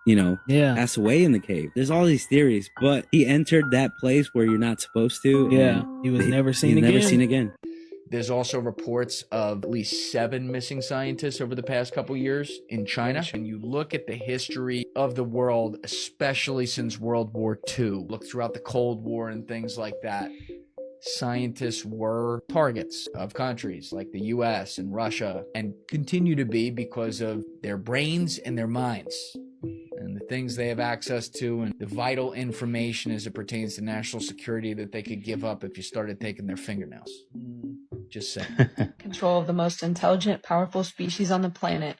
pass away in the cave. There's all these theories, but he entered that place where you're not supposed to. He was never seen again. Never seen again. There's also reports of at least 7 missing scientists over the past couple years in China. And you look at the history of the world, especially since World War II, look throughout the Cold War and things like that. Scientists were targets of countries like the US and Russia and continue to be because of their brains and their minds and the things they have access to and the vital information as it pertains to national security that they could give up if you started taking their fingernails. Just saying. Control of the most intelligent, powerful species on the planet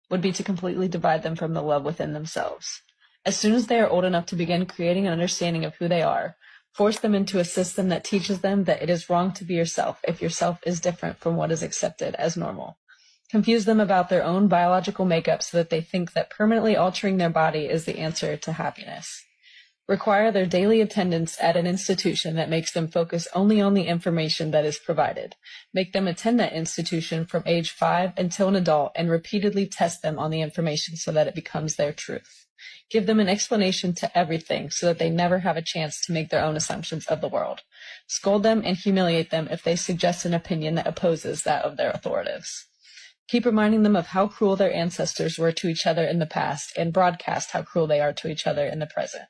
would be to completely divide them from the love within themselves. As soon as they are old enough to begin creating an understanding of who they are, force them into a system that teaches them that it is wrong to be yourself if yourself is different from what is accepted as normal. Confuse them about their own biological makeup so that they think that permanently altering their body is the answer to happiness. Require their daily attendance at an institution that makes them focus only on the information that is provided. Make them attend that institution from age 5 until an adult and repeatedly test them on the information so that it becomes their truth. Give them an explanation to everything so that they never have a chance to make their own assumptions of the world. Scold them and humiliate them if they suggest an opinion that opposes that of their authorities. Keep reminding them of how cruel their ancestors were to each other in the past and broadcast how cruel they are to each other in the present.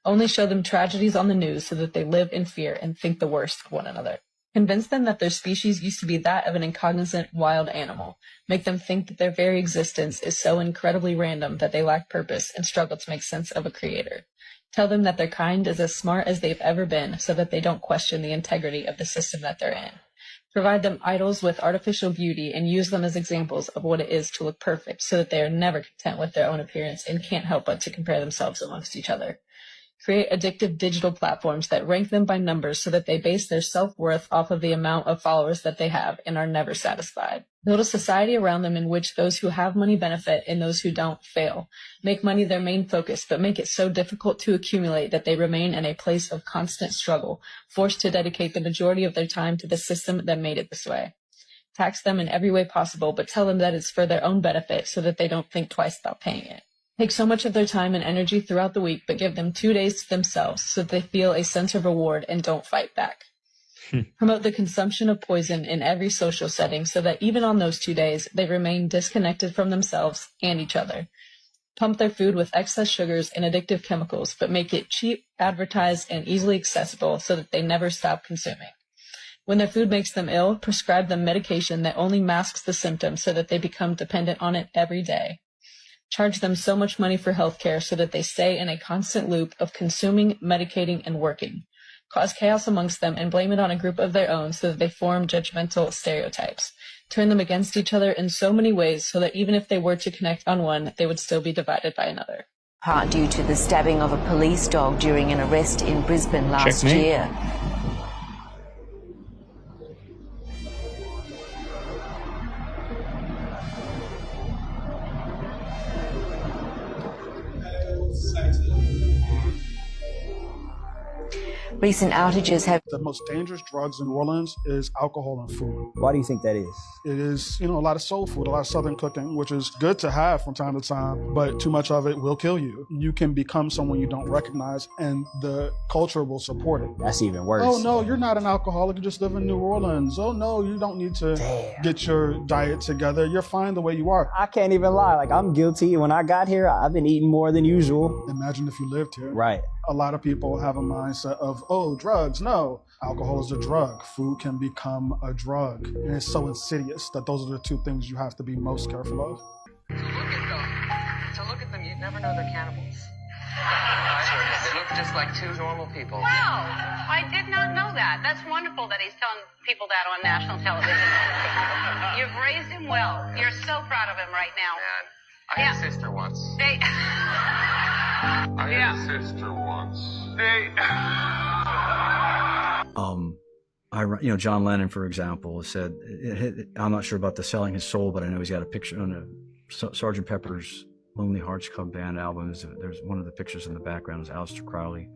Only show them tragedies on the news so that they live in fear and think the worst of one another. Convince them that their species used to be that of an incognizant wild animal. Make them think that their very existence is so incredibly random that they lack purpose and struggle to make sense of a creator. Tell them that their kind is as smart as they've ever been so that they don't question the integrity of the system that they're in. Provide them idols with artificial beauty and use them as examples of what it is to look perfect so that they are never content with their own appearance and can't help but to compare themselves amongst each other. Create addictive digital platforms that rank them by numbers so that they base their self-worth off of the amount of followers that they have and are never satisfied. Build a society around them in which those who have money benefit and those who don't fail. Make money their main focus, but make it so difficult to accumulate that they remain in a place of constant struggle, forced to dedicate the majority of their time to the system that made it this way. Tax them in every way possible, but tell them that it's for their own benefit so that they don't think twice about paying it. Take so much of their time and energy throughout the week, but give them 2 days to themselves so that they feel a sense of reward and don't fight back. Promote the consumption of poison in every social setting so that even on those 2 days, they remain disconnected from themselves and each other. pump their food with excess sugars and addictive chemicals, but make it cheap, advertised, and easily accessible so that they never stop consuming. When their food makes them ill, prescribe them medication that only masks the symptoms so that they become dependent on it every day. Charge them so much money for healthcare so that they stay in a constant loop of consuming, medicating, and working. Cause chaos amongst them and blame it on a group of their own so that they form judgmental stereotypes. Turn them against each other in so many ways so that even if they were to connect on one, they would still be divided by another. Part due to the stabbing of a police dog during an arrest in Brisbane last year. Recent outages have... The most dangerous drugs in New Orleans is alcohol and food. Why do you think that is? It is, a lot of soul food, a lot of Southern cooking, which is good to have from time to time, but too much of it will kill you. You can become someone you don't recognize, and the culture will support it. That's even worse. Oh, no, you're not an alcoholic. You just live in New Orleans. Oh, no, you don't need to get your diet together. You're fine the way you are. I can't even lie. I'm guilty. When I got here, I've been eating more than usual. Imagine if you lived here. Right. A lot of people have a mindset of, oh, drugs. No, alcohol is a drug. Food can become a drug. And it's so insidious that those are the two things you have to be most careful of. To look at them, you'd never know they're cannibals. They look just like two normal people. Wow, I did not know that. That's wonderful that he's telling people that on national television. You've raised him well. You're so proud of him right now. Man, I had a sister once. I had a sister once. John Lennon, for example, said, I'm not sure about the selling his soul, but I know he's got a picture on a Sgt. Pepper's Lonely Hearts Club Band albums. There's one of the pictures in the background is Aleister Crowley.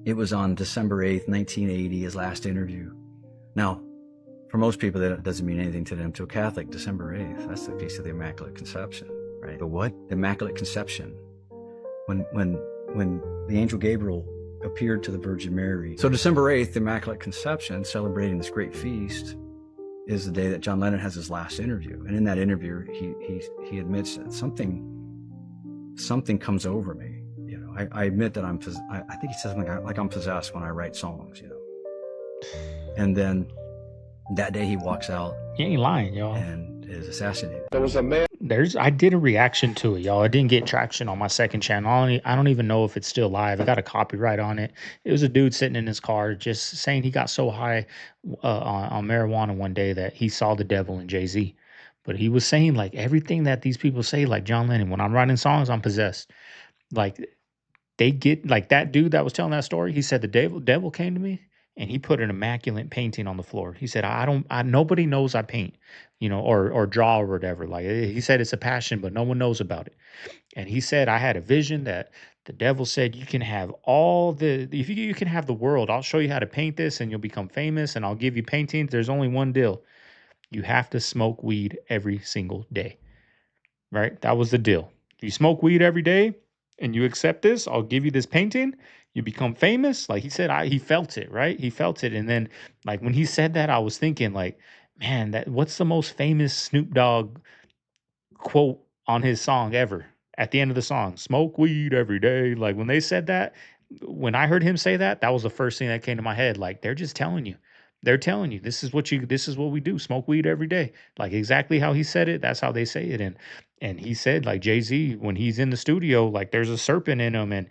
It was on December 8th, 1980, his last interview. Now, for most people, that doesn't mean anything to them. To a Catholic, December 8th, that's the feast of the Immaculate Conception, right? The what? The Immaculate Conception. When the angel Gabriel appeared to the Virgin Mary. So December 8th, the Immaculate Conception, celebrating this great feast, is the day that John Lennon has his last interview. And in that interview, he admits that something comes over me. I admit that I think he says something like I'm possessed when I write songs, And then that day he walks out. He ain't lying, y'all. And is assassinated. There was a man. I did a reaction to it, y'all. It didn't get traction on my second channel. I don't even know if it's still live. I got a copyright on it. It was a dude sitting in his car just saying he got so high on marijuana one day that he saw the devil in Jay-Z. But he was saying like everything that these people say, like John Lennon, when I'm writing songs, I'm possessed. Like they get like that dude that was telling that story. He said the devil came to me and he put an immaculate painting on the floor. He said, nobody knows I paint, or draw or whatever. Like he said, it's a passion, but no one knows about it. And he said, I had a vision that the devil said, you can have if you can have the world, I'll show you how to paint this and you'll become famous and I'll give you paintings. There's only one deal. You have to smoke weed every single day, right? That was the deal. If you smoke weed every day and you accept this, I'll give you this painting. You become famous. Like he said, he felt it, right? He felt it. And then like when he said that, I was thinking like, man, what's the most famous Snoop Dogg quote on his song ever? At the end of the song, smoke weed every day. Like when they said that, when I heard him say that, that was the first thing that came to my head. Like they're just telling you. They're telling you this is what we do. Smoke weed every day. Like exactly how he said it, that's how they say it. And he said like Jay-Z, when he's in the studio, like there's a serpent in him and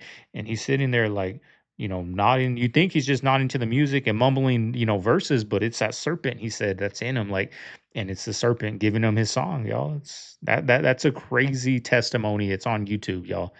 he's sitting there like, nodding. You think he's just nodding to the music and mumbling, verses, but it's that serpent, he said, that's in him. Like, and it's the serpent giving him his song, y'all. It's that's a crazy testimony. It's on YouTube, y'all.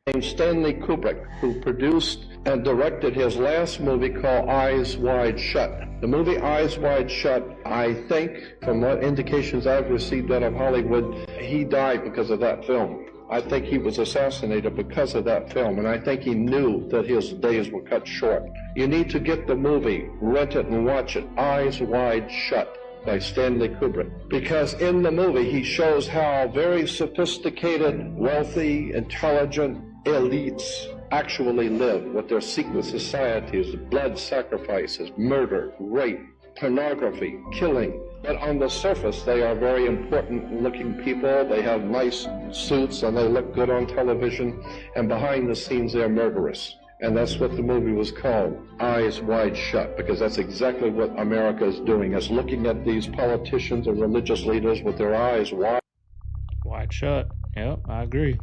Named Stanley Kubrick, who produced and directed his last movie called Eyes Wide Shut. The movie Eyes Wide Shut, I think, from what indications I've received out of Hollywood, he died because of that film. I think he was assassinated because of that film, and I think he knew that his days were cut short. You need to get the movie, rent it and watch it, Eyes Wide Shut, by Stanley Kubrick. Because in the movie, he shows how very sophisticated, wealthy, intelligent elites actually live, what their secret societies, blood sacrifices, murder, rape, pornography, killing, But on the surface, they are very important looking people. They have nice suits and they look good on television. And behind the scenes, they're murderous. And that's what the movie was called, Eyes Wide Shut, because that's exactly what America is doing. It's looking at these politicians and religious leaders with their eyes Wide shut. Yep, I agree.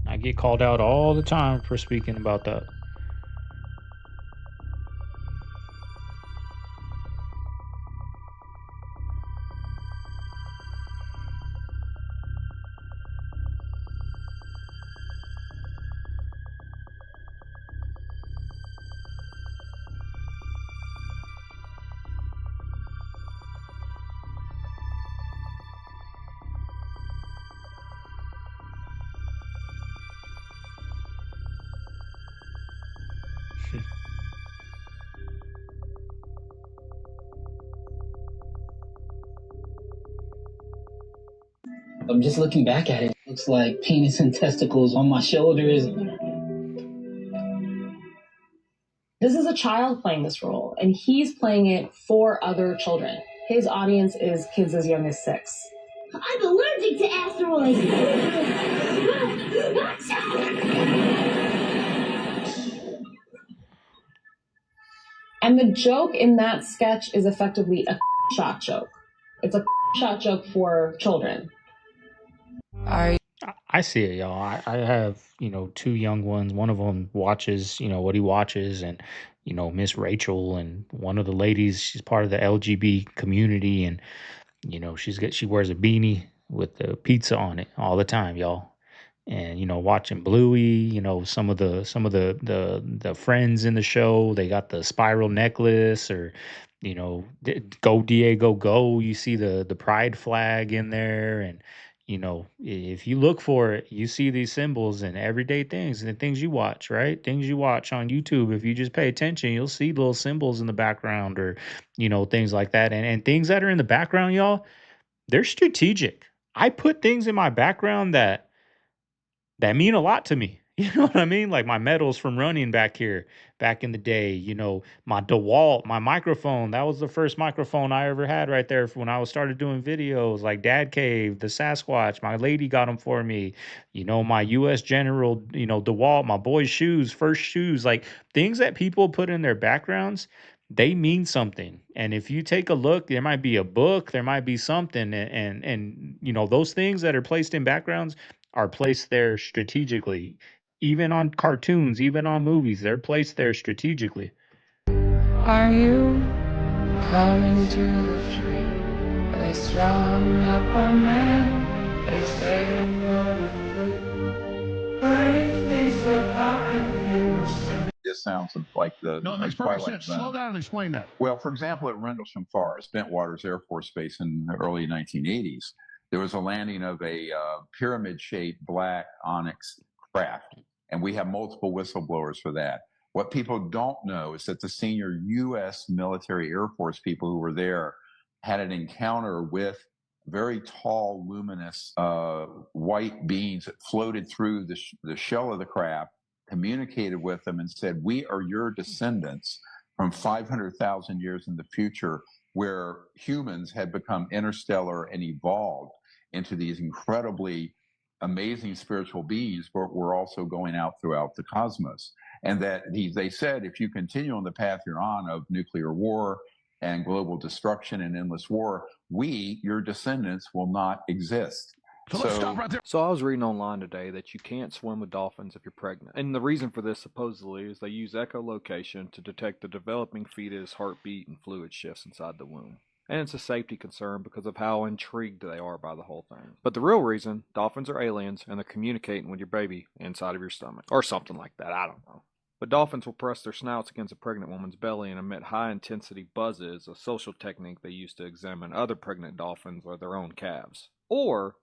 I get called out all the time for speaking about that. I'm just looking back at it. It looks like penis and testicles on my shoulders. This is a child playing this role, and he's playing it for other children. His audience is kids as young as 6. I'm allergic to asteroids. Watch out! And the joke in that sketch is effectively a shot joke. It's a shot joke for children. I see it, y'all. I have, 2 young ones. One of them watches, what he watches, and, Miss Rachel, and one of the ladies, she's part of the LGB community, and, she wears a beanie with the pizza on it all the time, y'all. And, watching Bluey, some of the friends in the show, they got the spiral necklace, or, go Diego go. You see the pride flag in there, and if you look for it, you see these symbols in everyday things and the things you watch, right? Things you watch on YouTube. If you just pay attention, you'll see little symbols in the background, or, things like that. And things that are in the background, y'all, they're strategic. I put things in my background that mean a lot to me. You know what I mean? Like my medals from running back here, back in the day, my DeWalt, my microphone. That was the first microphone I ever had right there when I was started doing videos, like Dad Cave, the Sasquatch. My lady got them for me. My US General, DeWalt, my boy's shoes, first shoes, like things that people put in their backgrounds, they mean something. And if you take a look, there might be a book, there might be something, and those things that are placed in backgrounds are placed there strategically. Even on cartoons, even on movies, they're placed there strategically. Are you coming to the tree? They strung up a man. They say This sounds like the No, it makes Twilight perfect sense. Zone. Slow down and explain that. Well, for example, at Rendlesham Forest, Bentwaters Air Force Base in the early 1980s, there was a landing of a pyramid-shaped black onyx craft, and we have multiple whistleblowers for that. What people don't know is that the senior U.S. military Air Force people who were there had an encounter with very tall, luminous white beings that floated through the shell of the craft, communicated with them, and said, "We are your descendants from 500,000 years in the future, where humans had become interstellar and evolved into these incredibly amazing spiritual beings, but we're also going out throughout the cosmos." And that they said, if you continue on the path you're on of nuclear war and global destruction and endless war, we, your descendants, will not exist. So let's stop right there. So I was reading online today that you can't swim with dolphins if you're pregnant. And the reason for this supposedly is they use echolocation to detect the developing fetus heartbeat and fluid shifts inside the womb. And it's a safety concern because of how intrigued they are by the whole thing. But the real reason, dolphins are aliens and they're communicating with your baby inside of your stomach. Or something like that, I don't know. But dolphins will press their snouts against a pregnant woman's belly and emit high-intensity buzzes, a social technique they use to examine other pregnant dolphins or their own calves. Or,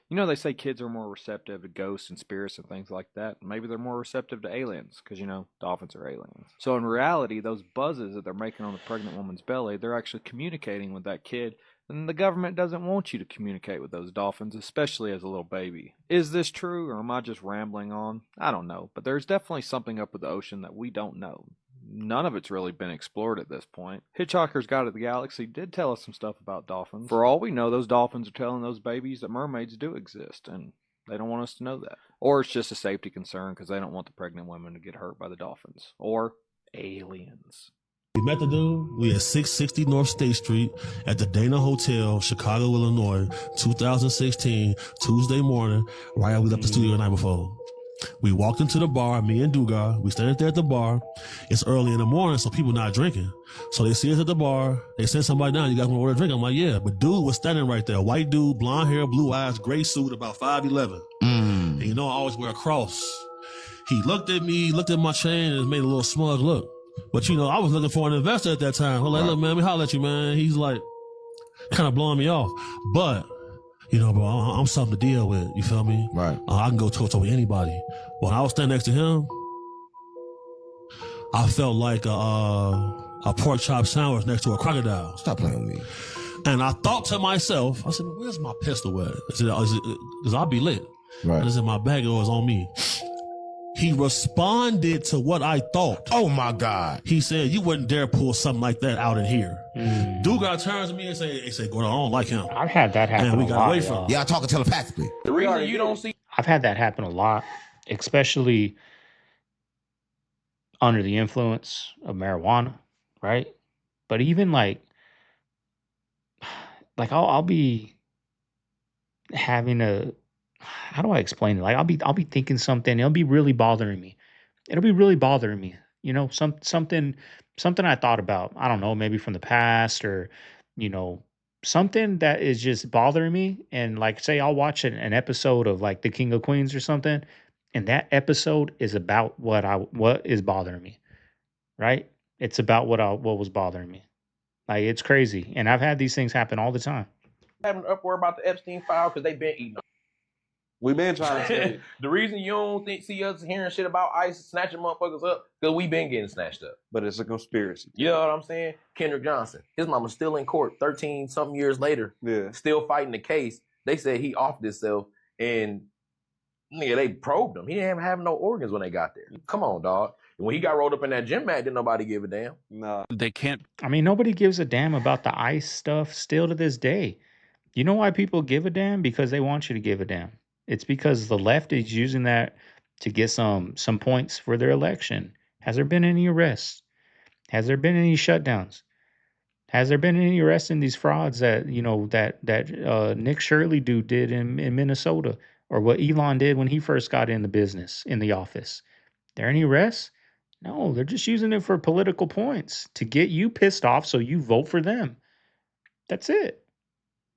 they say kids are more receptive to ghosts and spirits and things like that. Maybe they're more receptive to aliens, because, dolphins are aliens. So in reality, those buzzes that they're making on the pregnant woman's belly, they're actually communicating with that kid. And the government doesn't want you to communicate with those dolphins, especially as a little baby. Is this true, or am I just rambling on? I don't know, but there's definitely something up with the ocean that we don't know. none of it's really been explored at this point. Hitchhiker's Guide to the Galaxy did tell us some stuff about dolphins. For all we know, those dolphins are telling those babies that mermaids do exist, and they don't want us to know that. Or it's just a safety concern because they don't want the pregnant women to get hurt by the dolphins. Or aliens. We met the dude. We at 660 North State Street at the Dana Hotel, Chicago, Illinois, 2016, Tuesday morning, right after we left the studio the night before. We walked into the bar, me and Dugar. We standing there at the bar. It's early in the morning, so people not drinking. So they see us at the bar. They send somebody down. You guys want to order a drink? I'm like, yeah. But dude was standing right there. White dude, blonde hair, blue eyes, gray suit, about 5'11". And you know I always wear a cross. He looked at me, looked at my chain, and made a little smug look. But, you know, I was looking for an investor at that time. I'm like, look, man, let me holler at you, man. He's like, kind of blowing me off. But, you know, bro, I'm something to deal with. You feel me? Right. I can go toe-to-toe with anybody. When I was standing next to him, I felt like a pork chop sandwich next to a crocodile. Stop playing with me. And I thought to myself, I said, where's my pistol at? Because I'll be lit. Right. And it's in my bag, it was on me. He responded to what I thought. Oh my God. He said, you wouldn't dare pull something like that out in here. Duga turns to me and say, Gordon, I don't like him. I've had that happen. And we a got lot, away from him. Yeah, I talking telepathically. The reason you don't see. I've had that happen a lot, especially under the influence of marijuana, right? But even like I'll be having a, how do I explain it? Like I'll be thinking something, it'll be really bothering me. It'll be really bothering me. You know, something I thought about, I don't know, maybe from the past, or, you know, something that is just bothering me. And like, say I'll watch an episode of like The King of Queens or something, and that episode is about what is bothering me, right? It's about what was bothering me. Like, it's crazy. And I've had these things happen all the time. Having an uproar about the Epstein file because they've been eating them. We been trying to tell you. The reason you don't see us hearing shit about ICE snatching motherfuckers up, because we been getting snatched up. But it's a conspiracy. You know what I'm saying? Kendrick Johnson, his mama's still in court 13 something years later, still fighting the case. They said he offed himself, and nigga, they probed him. He didn't have no organs when they got there. Come on, dog. When he got rolled up in that gym mat, didn't nobody give a damn. Nah. They can't. I mean, nobody gives a damn about the ICE stuff still to this day. You know why people give a damn? Because they want you to give a damn. It's because the left is using that to get some points for their election. Has there been any arrests? Has there been any shutdowns? Has there been any arrests in these frauds that, you know, that Nick Shirley dude did in Minnesota, or what Elon did when he first got in the business, in the office? There any arrests? No, they're just using it for political points to get you pissed off so you vote for them. That's it.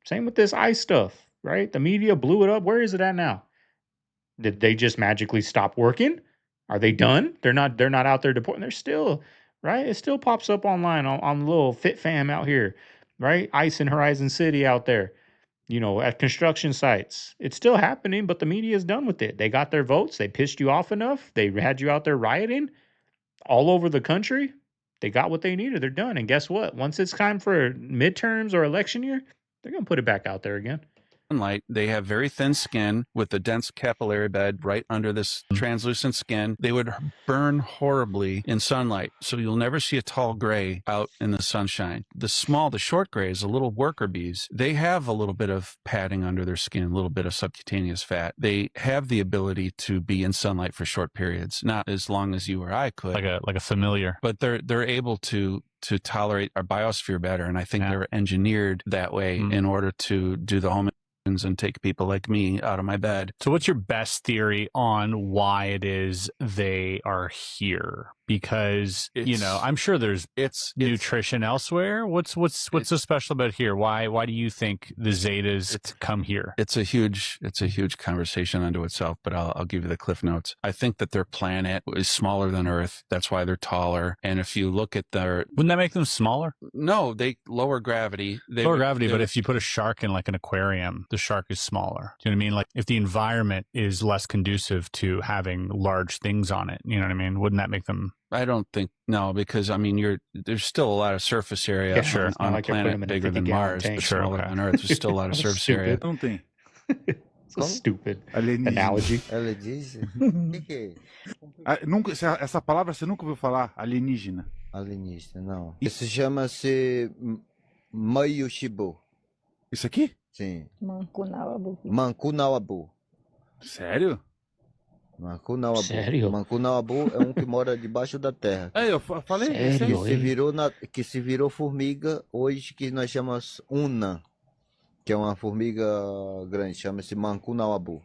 Same with this ICE stuff. Right? The media blew it up. Where is it at now? Did they just magically stop working? Are they done? They're not out there deporting. They're still, right? It still pops up online on the little Fit Fam out here, right? ICE in Horizon City out there, you know, at construction sites. It's still happening, but the media is done with it. They got their votes. They pissed you off enough. They had you out there rioting all over the country. They got what they needed. They're done. And guess what? Once it's time for midterms or election year, they're going to put it back out there again. Sunlight, they have very thin skin with a dense capillary bed right under this translucent skin. They would burn horribly in sunlight, so you'll never see a tall gray out in the sunshine. The short grays, the little worker bees, they have a little bit of padding under their skin, a little bit of subcutaneous fat. They have the ability to be in sunlight for short periods, not as long as you or I could. Like a familiar. But they're able to tolerate our biosphere better, and I think they're engineered that way in order to do the home and take people like me out of my bed. So what's your best theory on why it is they are here? Because, you know, I'm sure there's nutrition elsewhere. What's so special about here? Why do you think the Zetas come here? It's a huge conversation unto itself, but I'll give you the cliff notes. I think that their planet is smaller than Earth. That's why they're taller. And if you look at wouldn't that make them smaller? No, they lower gravity. But if you put a shark in like an aquarium, the shark is smaller. Do you know what I mean? Like if the environment is less conducive to having large things on it, you know what I mean? Wouldn't that make them? I don't think, no, because I mean, there's still a lot of surface area on a planet bigger than Mars, but smaller than Earth. There's still a lot of surface area. Não tem. It's a stupid analogy. Nunca, essa palavra você nunca ouviu falar? Alienígena. Alienígena, não. Isso chama-se Mayushibu. Isso aqui? Sim. Mancunawabu. Mancunawabu. Sério? Mancunawabu. Sério? Mancunawabu é um que mora debaixo da terra. Eu falei. Sério? Que se virou formiga hoje, que nós chamamos Una, que é uma formiga grande, chama-se Mancunawabu.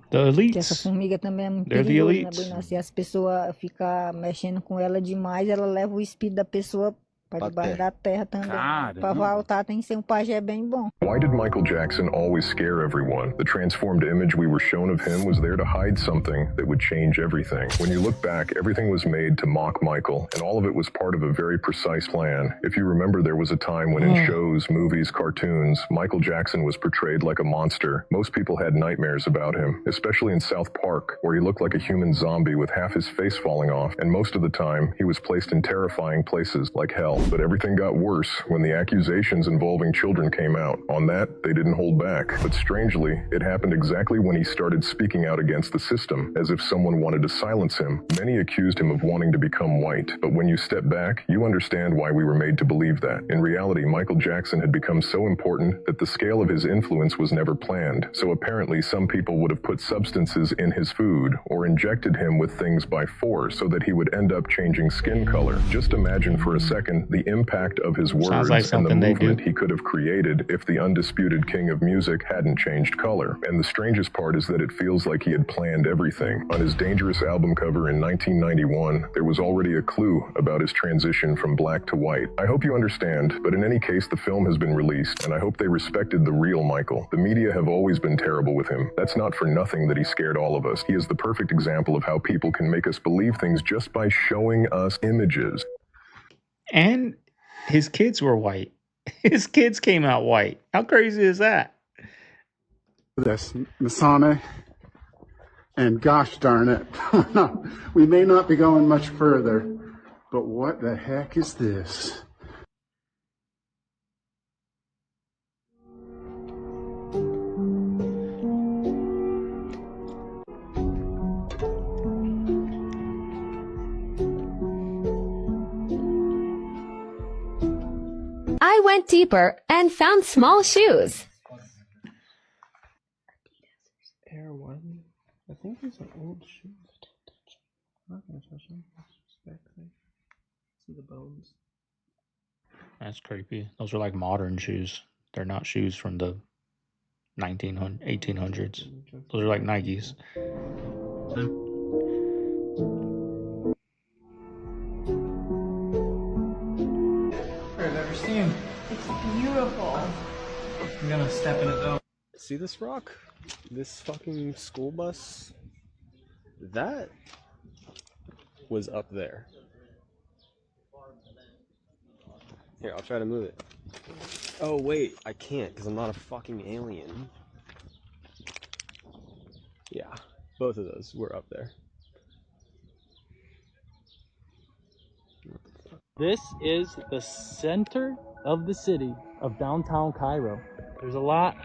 The elites. Que essa formiga também é muito They're the perigosa, né, elites. Bruno? Se as pessoas ficam mexendo com ela demais, ela leva o espírito da pessoa para debaixo da terra também. Para voltar tem que ser um pajé bem bom. Why did Michael Jackson always scare everyone? The transformed image we were shown of him was there to hide something that would change everything. When you look back, everything was made to mock Michael, and all of it was part of a very precise plan. If you remember, there was a time when in shows, movies, cartoons, Michael Jackson was portrayed like a monster. Most people had nightmares about him, especially in South Park, where he looked like a human zombie with half his face falling off, and most of the time, he was placed in terrifying places like hell. But everything got worse when the accusations involving children came out. On that, they didn't hold back. But strangely, it happened exactly when he started speaking out against the system, as if someone wanted to silence him. Many accused him of wanting to become white. But when you step back, you understand why we were made to believe that. In reality, Michael Jackson had become so important that the scale of his influence was never planned. So apparently, some people would have put substances in his food or injected him with things by force so that he would end up changing skin color. Just imagine for a second the impact of his words and the movement he could have created if the undisputed king of music hadn't changed color. And the strangest part is that it feels like he had planned everything. On his Dangerous album cover in 1991, there was already a clue about his transition from black to white. I hope you understand, but in any case, the film has been released, and I hope they respected the real Michael. The media have always been terrible with him. That's not for nothing that he scared all of us. He is the perfect example of how people can make us believe things just by showing us images. And his kids were white. His kids came out white. How crazy is that? This Masane, and gosh darn it, we may not be going much further, but what the heck is this? I went deeper and found small shoes. Air One. I think these are old shoes. I'm not gonna touch them. See the bones. That's creepy. Those are like modern shoes. They're not shoes from the 1800s. Those are like Nikes. I've ever seen. It's beautiful. I'm gonna step in it though. See this rock? This fucking school bus? That was up there. Here, I'll try to move it. Oh wait, I can't because I'm not a fucking alien. Yeah, both of those were up there. This is the center of the city of downtown Cairo. There's a lot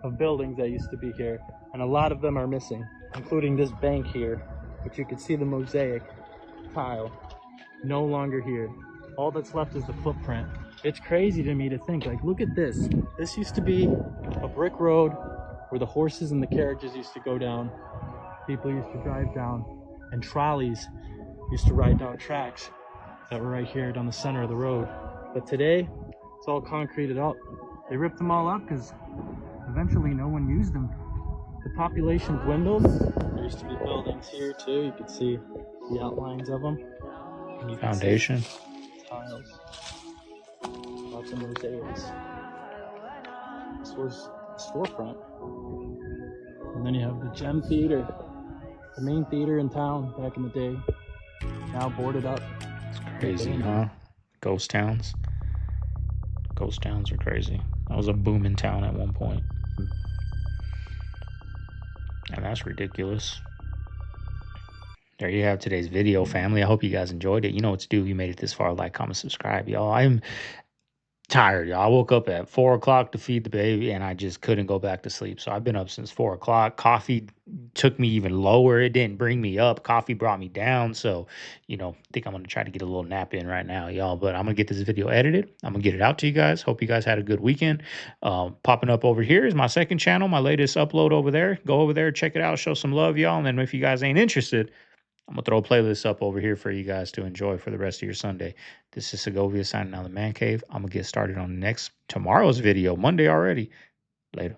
of buildings that used to be here, and a lot of them are missing, including this bank here, which you can see the mosaic tile, no longer here. All that's left is the footprint. It's crazy to me to think, like, look at this. This used to be a brick road where the horses and the carriages used to go down. People used to drive down, and trolleys used to ride down tracks that were right here down the center of the road. But today, it's all concreted up. They ripped them all up because eventually no one used them. The population dwindled. There used to be buildings here too. You could see the outlines of them. And you can Foundation. see tiles. Lots of mosaics. This was a storefront. And then you have the Gem Theater, the main theater in town back in the day. Now boarded up. Crazy, huh? Ghost towns. Ghost towns are crazy. That was a booming town at one point. And that's ridiculous. There you have today's video, family. I hope you guys enjoyed it. You know what to do. If you made it this far, like, comment, subscribe, y'all. tired, y'all. I woke up at 4 o'clock to feed the baby, and I just couldn't go back to sleep. So I've been up since 4 o'clock. Coffee took me even lower. It didn't bring me up. Coffee brought me down. So, I think I'm going to try to get a little nap in right now, y'all. But I'm going to get this video edited. I'm going to get it out to you guys. Hope you guys had a good weekend. Popping up over here is my second channel, my latest upload over there. Go over there, check it out, show some love, y'all. And then if you guys ain't interested, I'm going to throw a playlist up over here for you guys to enjoy for the rest of your Sunday. This is Segovia signing out of the Man Cave. I'm going to get started on tomorrow's video, Monday already. Later.